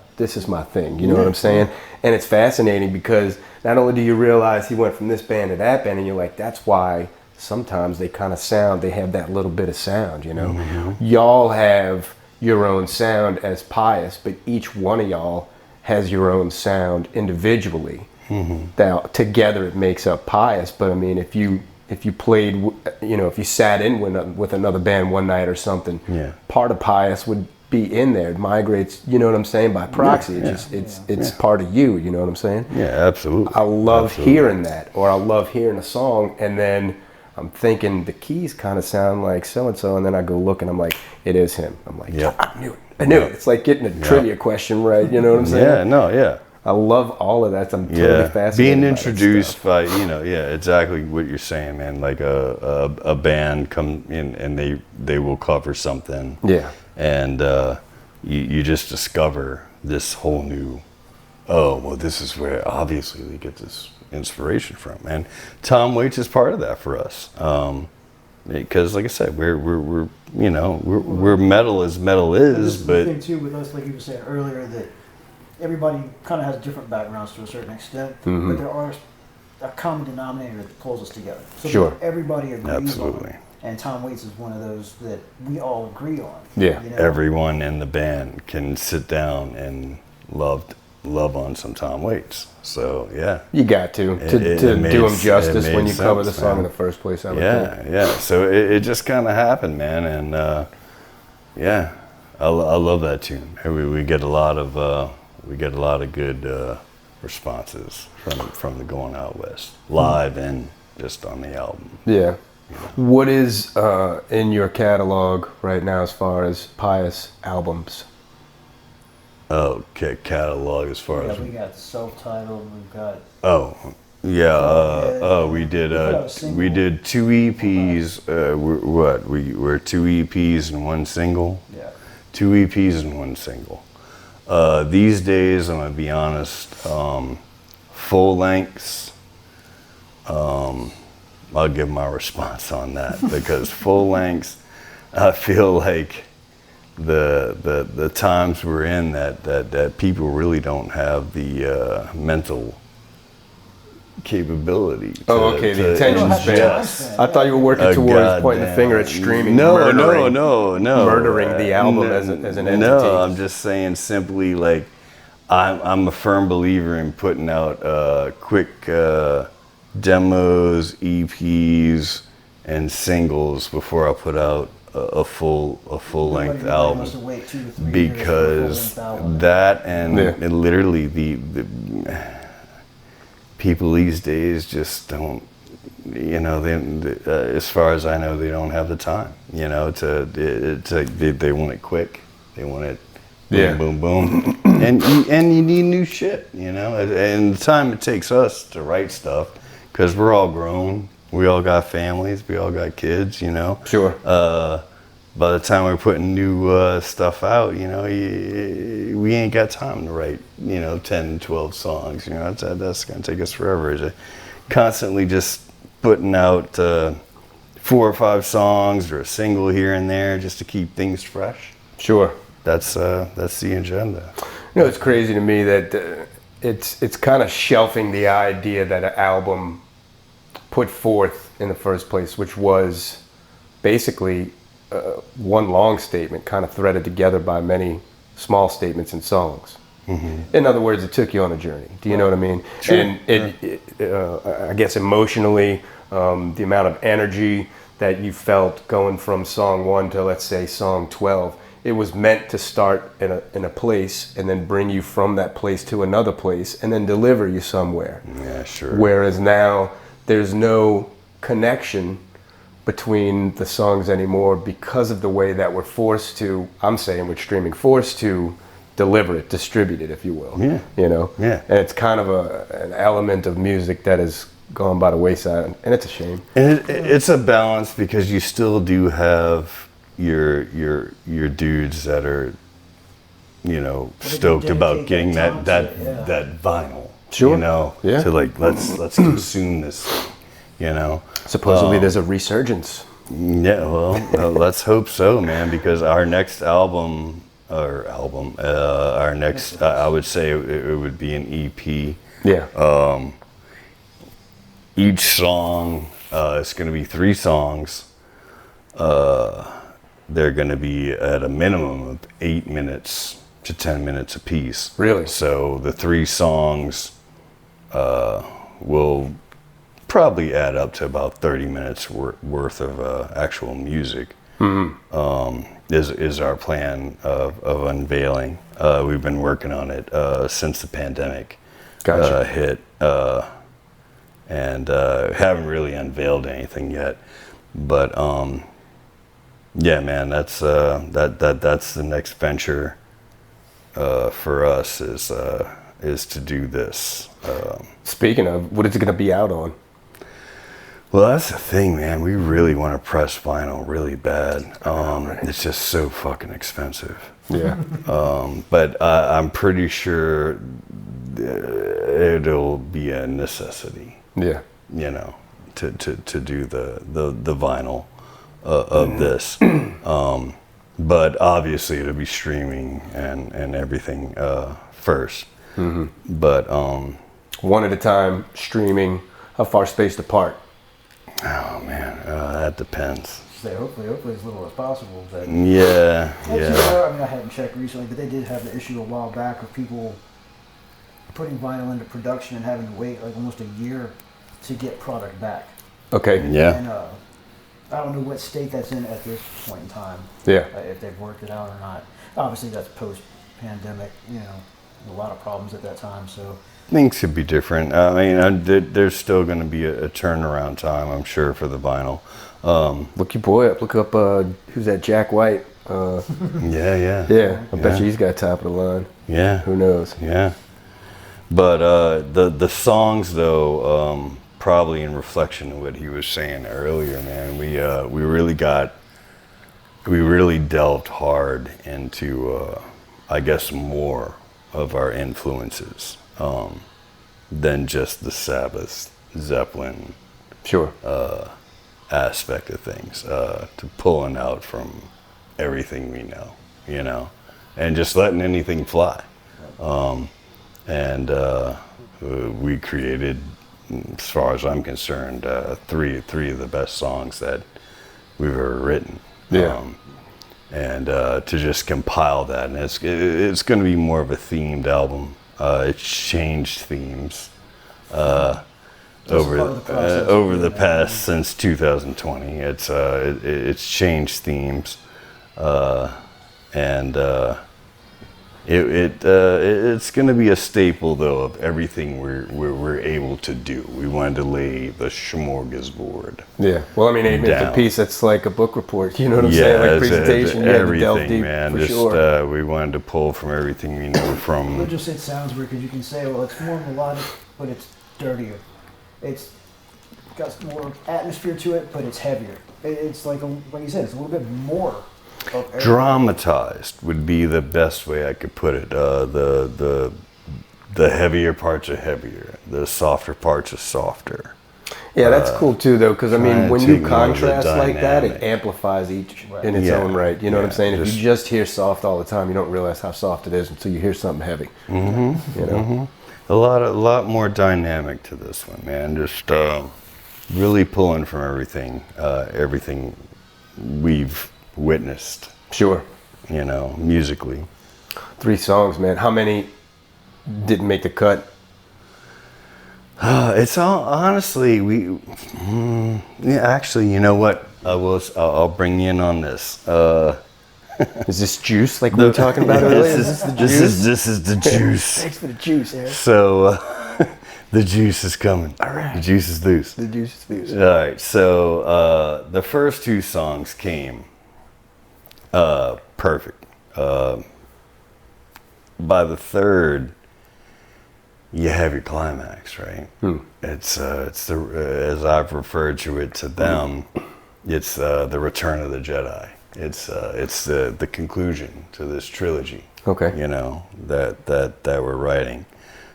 S3: thing, you know what I'm saying? And it's fascinating because not only do you realize he went from this band to that band, and you're like, that's why sometimes they kind of sound, they have that little bit of sound, you know? Y'all have your own sound as PIOUS, but each one of y'all has your own sound individually. Now together it makes up PIOUS. But I mean, if you played, you know, if you sat in with another band one night or something, part of PIOUS would be in there. It migrates, you know what I'm saying, by proxy. It's part of you, you know what I'm saying?
S2: Yeah, absolutely.
S3: I love hearing that, or I love hearing a song, and then I'm thinking the keys kind of sound like so-and-so, and then I go look and I'm like, it is him. I'm like, I knew it. It's like getting a trivia question right, you know what I'm saying? I love all of that. I'm totally fascinated
S2: being
S3: by
S2: introduced by, you know, exactly what you're saying, man. Like a band come in and they will cover something. Yeah. And you just discover this whole new, oh, well, this is where obviously we get this inspiration from, and Tom Waits is part of that for us, because like I said, we're you know, we're metal as metal is, but
S1: the thing too with us, like you were saying earlier, that everybody kind of has different backgrounds to a certain extent, but there are a common denominator that pulls us together. So that everybody agrees on. And Tom Waits is one of those that we all agree on.
S2: Yeah,
S1: you know?
S2: Everyone in the band can sit down and love on some Tom Waits. So yeah,
S3: you got to do him justice when you cover the song in the first place. I would think.
S2: So it just kind of happened, man, and I love that tune. We get a lot of good responses from the Going Out West live and just on the album.
S3: Yeah. What is in your catalog right now as far as PIOUS albums?
S2: Okay, catalog as far as
S1: we got self-titled. We've got
S2: we did 2 EPs. We're 2 EPs and 1 single. Yeah, 2 EPs and 1 single. These days, I'm gonna be honest, full lengths. I'll give my response on that because full lengths, I feel like the times we're in that people really don't have the mental capability.
S3: The attention span. I thought you were working towards pointing the finger at streaming.
S2: No.
S3: Murdering the album as an entity.
S2: No, I'm just saying simply like I'm a firm believer in putting out quick demos, EPs, and singles before I put out a full length album, because that and literally the people these days just don't, you know, they as far as I know, they don't have the time, you know, they want it quick, they want it boom, boom, boom, and you need new shit, you know, and the time it takes us to write stuff, because we're all grown, we all got families, we all got kids, you know.
S3: Sure.
S2: By the time we're putting new stuff out, you know, we ain't got time to write, you know, 10, 12 songs, you know, that's gonna take us forever. Constantly just putting out 4 or 5 songs or a single here and there just to keep things fresh.
S3: Sure.
S2: That's the agenda.
S3: You know, it's crazy to me that it's kind of shelving the idea that an album put forth in the first place, which was basically one long statement kind of threaded together by many small statements and songs. In other words, it took you on a journey. Do you know what I mean?
S2: Sure.
S3: And I guess emotionally, the amount of energy that you felt going from song 1 to, let's say, song 12, it was meant to start in a place and then bring you from that place to another place and then deliver you somewhere.
S2: Yeah, sure.
S3: Whereas now there's no connection between the songs anymore because of the way that we're forced to, I'm saying with streaming, forced to deliver it, distribute it, if you will.
S2: Yeah.
S3: You know?
S2: Yeah.
S3: And it's kind of an element of music that has gone by the wayside, and it's a shame.
S2: And it's a balance because you still do have your dudes that are, you know, stoked about getting that vinyl.
S3: Sure.
S2: You know,
S3: Yeah.
S2: to like let's consume this. You know.
S3: Supposedly there's a resurgence.
S2: Yeah. Well, let's hope so, man. Because our next album, our next, I would say it would be an EP.
S3: Yeah.
S2: Each song, it's going to be 3 songs. They're going to be at a minimum of 8 minutes to 10 minutes apiece.
S3: Really?
S2: So the 3 songs will probably add up to about 30 minutes worth of actual music. Is our plan of unveiling. We've been working on it since the pandemic hit. And haven't really unveiled anything yet, but yeah, man, that's the next venture for us is to do this.
S3: Speaking of, what is it going to be out on?
S2: Well, that's the thing, man. We really want to press vinyl really bad. It's just so fucking expensive.
S3: Yeah.
S2: But I'm pretty sure it'll be a necessity.
S3: Yeah.
S2: You know, to do the vinyl of this. But obviously it'll be streaming and everything first. But
S3: one at a time, streaming. How far spaced apart?
S2: Oh man, that depends.
S1: So hopefully as little as possible. But
S2: Yeah.
S1: I mean, I hadn't checked recently, but they did have the issue a while back of people putting vinyl into production and having to wait like almost a year to get product back.
S3: Okay.
S2: Yeah.
S1: And I don't know what state that's in at this point in time.
S3: Yeah.
S1: If they've worked it out or not. Obviously, that's post-pandemic. You know, a lot of problems at that time. So
S2: Things could be different. I mean, there's still going to be a turnaround time, I'm sure, for the vinyl.
S3: Look your boy up. Look up, who's that, Jack White?
S2: Yeah.
S3: Yeah, I bet you he's got top of the line.
S2: Yeah.
S3: Who knows?
S2: Yeah. But the songs, though, probably in reflection of what he was saying earlier, man, we really delved hard into, I guess, more of our influences than just the Sabbath, Zeppelin
S3: Sure.
S2: aspect of things, to pulling out from everything we know, you know, and just letting anything fly. And we created, as far as I'm concerned, three of the best songs that we've ever written.
S3: Yeah.
S2: And to just compile that, and it's going to be more of a themed album. It's changed themes over the past since 2020. It's changed themes, and it's going to be a staple, though, of everything we're able to do. We wanted to lay the smorgasbord.
S3: Yeah. Well, I mean, 8 minutes
S2: down.
S3: a piece, that's like a book report. You know what I'm saying? Like presentation, you had to delve
S2: everything,
S3: deep,
S2: man.
S3: for
S2: Just
S3: sure.
S2: we wanted to pull from everything we know from.
S1: it sounds weird because you can say, well, it's more melodic, but it's dirtier. It's got more atmosphere to it, but it's heavier. It's like you said, it's a little bit more.
S2: Dramatized would be the best way I could put it. The heavier parts are heavier. The softer parts are softer.
S3: Yeah, that's cool too, though, because I mean,
S2: trying
S3: when
S2: to
S3: you
S2: take more of the
S3: contrast like that, it
S2: dynamic.
S3: amplifies each
S1: Right.
S3: in its
S2: Yeah.
S3: own right. You know what I'm
S2: Yeah,
S3: saying? If
S2: just-
S3: you just hear soft all the time, you don't realize how soft it is until you hear something heavy. Mm-hmm. You know?
S2: A lot more dynamic to this one, man. Just really pulling from everything we've witnessed.
S3: Sure.
S2: You know, musically.
S3: 3 songs, man. How many didn't make the cut?
S2: It's all honestly yeah, actually, you know what? I'll bring you in on this.
S3: Is this juice like we were talking about earlier? Is this the juice?
S2: This is the juice.
S1: Thanks for the juice, Eric.
S2: So the juice is coming.
S3: All right.
S2: The juice is loose.
S3: The juice is loose.
S2: All right. So the first 2 songs came perfect. By the third, you have your climax, right? It's as I've referred to it to them, it's the Return of the Jedi. It's the conclusion to this trilogy.
S3: Okay.
S2: You know, that we're writing.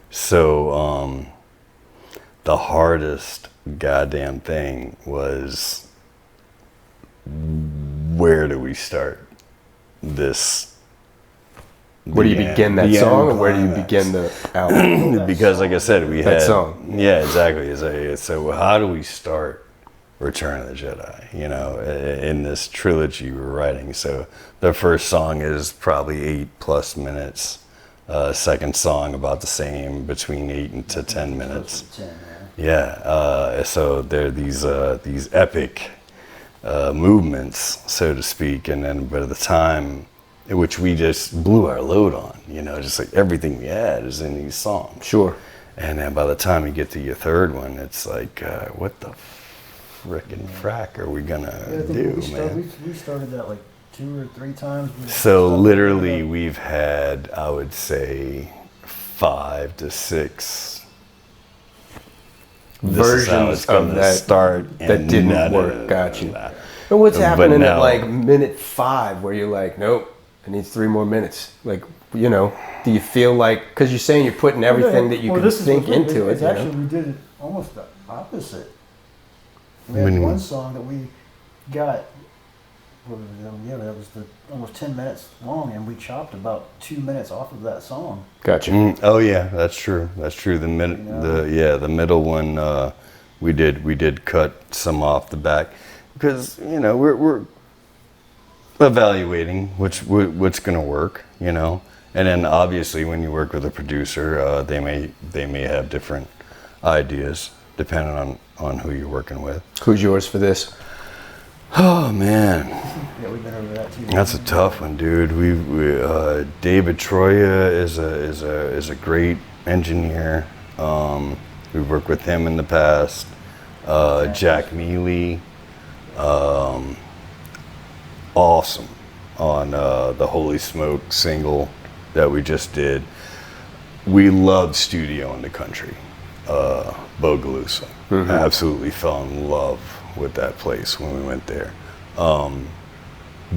S2: So the hardest goddamn thing was, where do we start this?
S3: Where do you begin that song, or where do you begin the album?
S2: Because, like I said, we
S3: That
S2: had
S3: song.
S2: Yeah, exactly. So how do we start Return of the Jedi? You know, in this trilogy we're writing. So the first song is probably 8+ minutes. Second song about the same, between 8 to 10 minutes. Yeah. So there are these epic movements, so to speak, and then by the time, which we just blew our load on, you know, just like everything we had is in these songs.
S3: Sure.
S2: And then by the time you get to your third one, it's like, what the frickin' frack are we gonna do, man?
S1: We started that like 2 or 3 times.
S2: So literally we've had, I would say, 5 to 6
S3: versions of that
S2: start
S3: that didn't work. Got you. But what's happening at like minute 5 where you're like, nope, it needs 3 more minutes? Like, you know, do you feel like, because you're saying you're putting everything that you can think into it?
S1: It's actually, we did it almost the opposite. We had one song that we got, that was almost 10 minutes long, and we chopped about 2 minutes off of that song.
S3: Gotcha.
S2: Oh yeah, that's true. That's true. The middle one, we did cut some off the back, because, you know, we're evaluating what's going to work, you know. And then obviously when you work with a producer, they may have different ideas depending on who you're working with.
S3: Who's yours for this?
S2: Oh man,
S1: Yeah, we've been over that too.
S2: that's a tough one, dude. We David Troya is a great engineer. We've worked with him in the past. Jack Mealy, awesome on the Holy Smoke single that we just did. We loved studio in the country. Bogalusa. Absolutely fell in love with that place when we went there.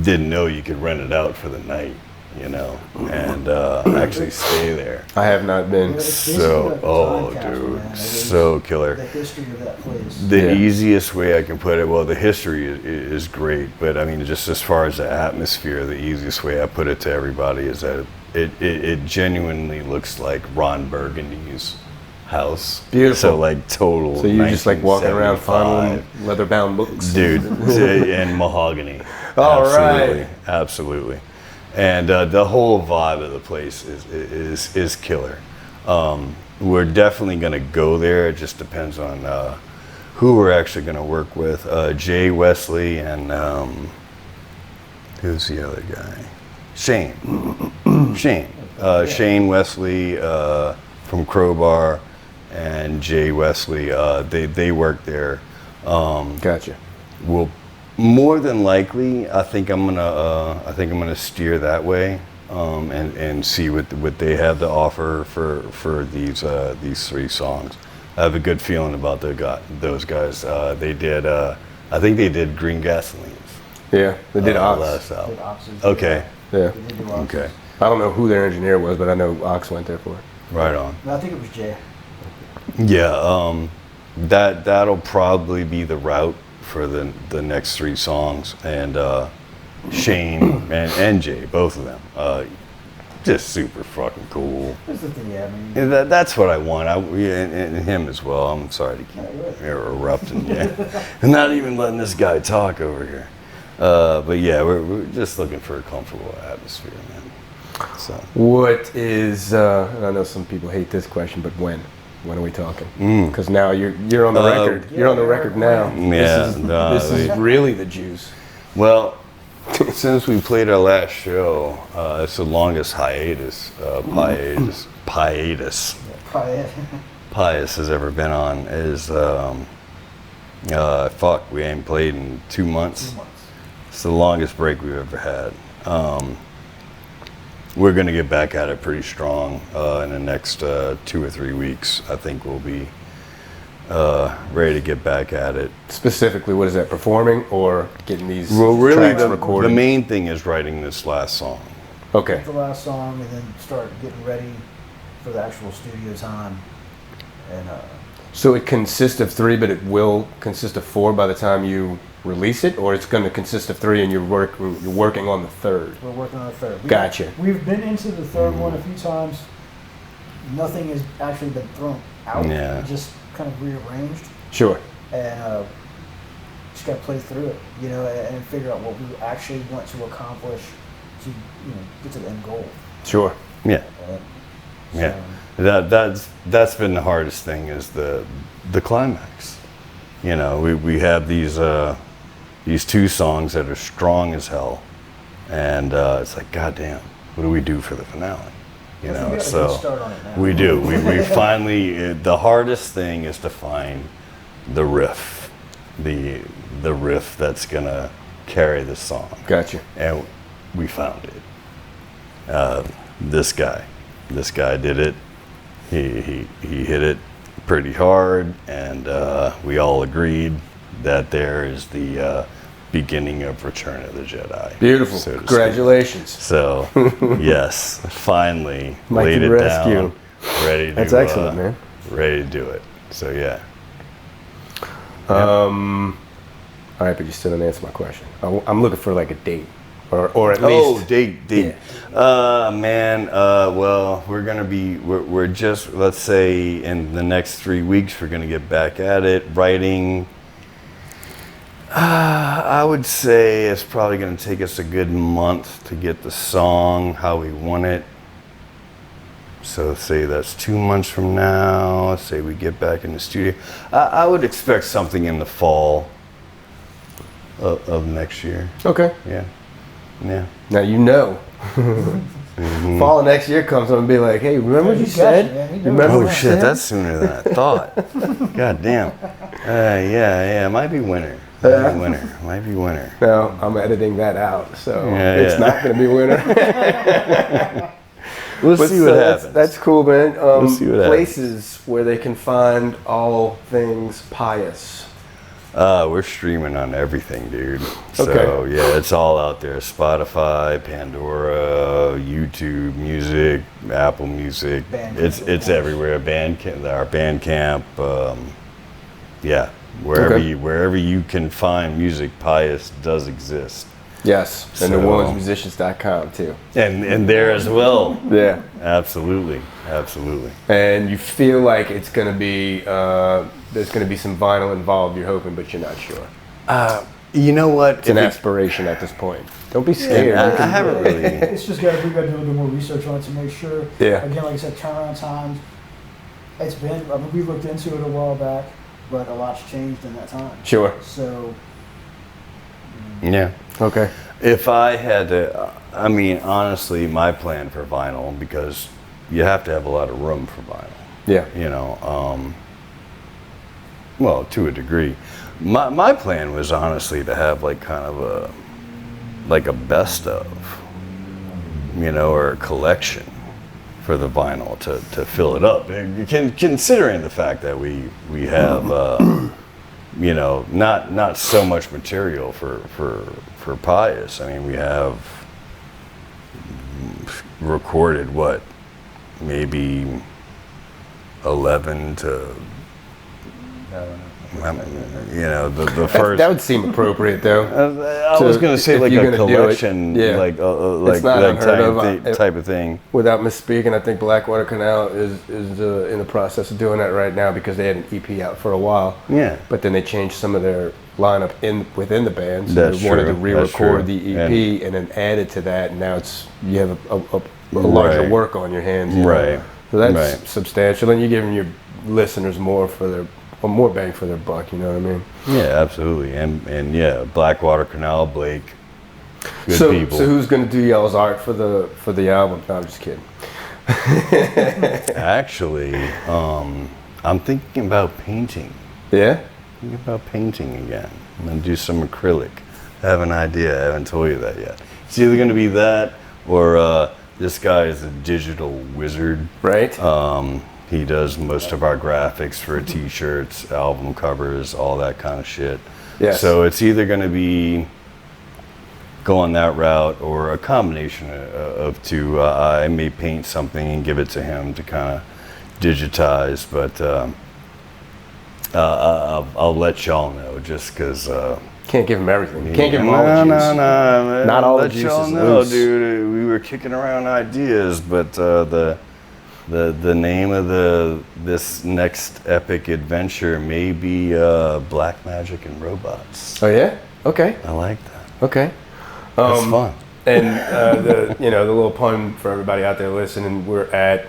S2: Didn't know you could rent it out for the night, you know, and actually stay there.
S3: I have not been.
S2: So, dude, so killer.
S1: The history of that place.
S2: The easiest way I can put it, well, the history is great, but I mean, just as far as the atmosphere, the easiest way I put it to everybody is that it genuinely looks like Ron Burgundy's house.
S3: Beautiful.
S2: So like total.
S3: So you're just like walking around fondling leather-bound books,
S2: dude, and mahogany.
S3: All
S2: absolutely,
S3: right.
S2: Absolutely, and the whole vibe of the place is killer. We're definitely gonna go there. It just depends on who we're actually gonna work with. Jay Wesley and who's the other guy? Shane. Shane Wesley from Crowbar. And Jay Wesley, they work there.
S3: Gotcha.
S2: Well, more than likely, I think I'm gonna steer that way, and see what they have to offer for these 3 songs. I have a good feeling about those guys. They did, I think they did Green Gasolines.
S3: Yeah, they did Ox.
S2: Last album.
S1: Oxes,
S2: Okay.
S3: Yeah.
S2: Okay.
S3: I don't know who their engineer was, but I know Ox went there for it.
S2: Right on.
S1: I think it was Jay.
S2: Yeah, that'll probably be the route for the next 3 songs, and Shane and Jay, both of them, just super fucking cool.
S1: That's the thing, yeah. I mean,
S2: That's what I want. And him as well. I'm sorry to keep interrupting you, and not even letting this guy talk over here. But yeah, we're just looking for a comfortable atmosphere, man. So
S3: What is? And I know some people hate this question, but when? When are we talking? Because now you're on the record. You're on the record now.
S2: Yeah,
S3: This is really the juice.
S2: well, since we played our last show, it's the longest hiatus. Pious has ever been on. Is we ain't played in 2 months.
S1: 2 months.
S2: It's the longest break we've ever had. We're going to get back at it pretty strong in the next 2 or 3 weeks. I think we'll be ready to get back at it.
S3: Specifically, what is that? Performing or getting these
S2: Really,
S3: tracks recorded?
S2: the main thing is writing this last song.
S3: Okay.
S1: The last song, and then start getting ready for the actual studio time. And
S3: So it consists of 3, but it will consist of 4 by the time you release it, or it's going to consist of 3 and you're working on the 3rd.
S1: we're working on the 3rd.
S3: Gotcha.
S1: We've been into the 3rd one a few times. Nothing has actually been thrown out.
S2: Yeah.
S1: Just kind of rearranged,
S3: Sure.
S1: and just got to play through it, and figure out what we actually want to accomplish to, get to the end goal.
S3: Sure.
S2: Yeah.
S1: Uh,
S2: Yeah.
S1: so-
S2: That's been the hardest thing is the climax. We have these 2 songs that are strong as hell, and it's like, goddamn, what do we do for the finale?
S1: We got a good start on it now.
S2: We do. We finally. The hardest thing is to find the riff, the riff that's gonna carry the song.
S3: Gotcha.
S2: And we found it. This guy did it. He hit it pretty hard, and we all agreed that there is the beginning of Return of the Jedi.
S3: Beautiful.
S2: so to speak.
S3: Congratulations.
S2: So, yes, finally
S3: Mighty
S2: laid it
S3: rescue.
S2: down, ready to.
S3: That's excellent, man.
S2: Ready to do it. So yeah.
S3: All right, but you still didn't answer my question. I'm looking for like a date, or at least.
S2: Date.
S3: Yeah.
S2: Man. Well, we're just, let's say in the next 3 weeks we're gonna get back at it writing. I would say it's probably going to take us a good month to get the song how we want it. So say that's 2 months from now. Say we get back in the studio. I would expect something in the fall of next year.
S3: Okay.
S2: Yeah.
S3: Now fall of next year comes up and be like, hey, remember what you said? Remember
S2: Oh
S3: what you
S2: shit,
S3: said?
S2: that's sooner than I thought. God damn. Yeah. It might be winter. Might be winter.
S3: No, I'm editing that out, so
S2: Yeah,
S3: it's
S2: yeah.
S3: not going to be winter.
S2: We'll
S3: But
S2: see what
S3: so
S2: happens.
S3: That's cool, man.
S2: We'll see what
S3: Places where they can find all things pious.
S2: We're streaming on everything, dude. So
S3: Okay.
S2: yeah, it's all out there. Spotify, Pandora, YouTube Music, Apple Music.
S1: Bandcamp.
S2: It's everywhere. Our Bandcamp. Yeah, wherever you can find music, Pious does exist.
S3: Yes, and
S2: So-
S3: NewOrleansMusicians.com too.
S2: And there as well.
S3: Yeah.
S2: Absolutely.
S3: And you feel like it's going to be, there's going to be some vinyl involved, you're hoping, but you're not sure.
S2: You know what?
S3: It's an aspiration at this point. Don't be scared.
S2: I haven't really.
S1: It's just we got to do a little bit more research on it to make sure.
S3: Yeah.
S1: Again, like I said, turnaround times. We looked into it a while back, but a lot's changed in that time.
S3: Sure.
S1: So.
S2: Yeah.
S3: Okay.
S2: If I had to, honestly, my plan for vinyl, because you have to have a lot of room for vinyl.
S3: Yeah.
S2: Well, to a degree. My plan was honestly to have like kind of a best of, or a collection for the vinyl to fill it up. Considering the fact that we have, not so much material for Pious. We have recorded maybe 11 to. The first.
S3: That would seem appropriate, though.
S2: I was going to say
S3: if
S2: like
S3: you're
S2: a
S3: gonna do it,
S2: collection,
S3: yeah.
S2: like
S3: It's not
S2: that
S3: unheard of.
S2: type of thing.
S3: Without misspeaking, I think Blackwater Canal is in the process of doing that right now because they had an EP out for a while.
S2: Yeah.
S3: But then they changed some of their lineup within the band. So
S2: That's
S3: they wanted
S2: true.
S3: to re-record
S2: That's
S3: the
S2: true.
S3: EP and then add it to that. And now you have larger
S2: Right.
S3: work on your hands. You know?
S2: Right.
S3: So that's
S2: Right.
S3: substantial, and you're giving your listeners more bang for their buck. You know what I mean?
S2: Yeah, absolutely. And yeah, Blackwater Canal, Blake, good
S3: So
S2: people.
S3: so who's gonna do y'all's art for the album? No, I'm just kidding.
S2: Actually, I'm thinking about painting.
S3: Yeah.
S2: Thinking about painting again. I'm gonna do some acrylic. I have an idea. I haven't told you that yet. It's either gonna be that or this guy is a digital wizard.
S3: Right.
S2: He does most of our graphics for T-shirts, album covers, all that kind of shit.
S3: Yes.
S2: So it's either gonna be going that route or a combination of two. I may paint something and give it to him to kind of digitize, but I'll let y'all know just because.
S3: Can't give them everything. You can't give them all the juice.
S2: No.
S3: Not all the
S2: let
S3: juice
S2: y'all
S3: is
S2: know,
S3: loose.
S2: dude. We were kicking around ideas, but the name of this next epic adventure may be Black Magic and Robots.
S3: Oh yeah. Okay.
S2: I like that.
S3: Okay.
S2: That's fun.
S3: And the little pun for everybody out there listening, we're at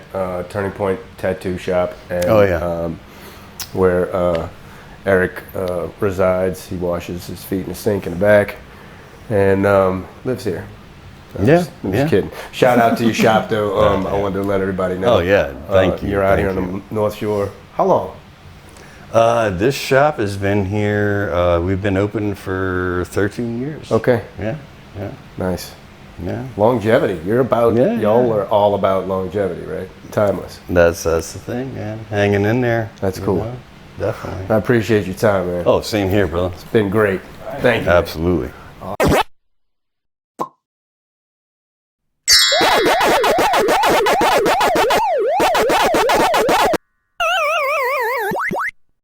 S3: Turning Point Tattoo Shop, and where Eric resides. He washes his feet in the sink in the back, and lives here. I'm just kidding. Shout out to your shop, though. I wanted to let everybody know.
S2: Oh yeah, thank you.
S3: You're out
S2: Thank
S3: here
S2: you.
S3: on the North Shore. How long?
S2: This shop has been here. We've been open for 13 years.
S3: Okay.
S2: Yeah.
S3: Nice.
S2: Yeah.
S3: Longevity.
S2: Yeah,
S3: y'all are all about longevity, right? Timeless.
S2: That's the thing, man. Hanging in there.
S3: That's cool.
S2: know? Definitely.
S3: I appreciate your time, man.
S2: Oh, same here, brother.
S3: It's been great. Thank you.
S2: Absolutely.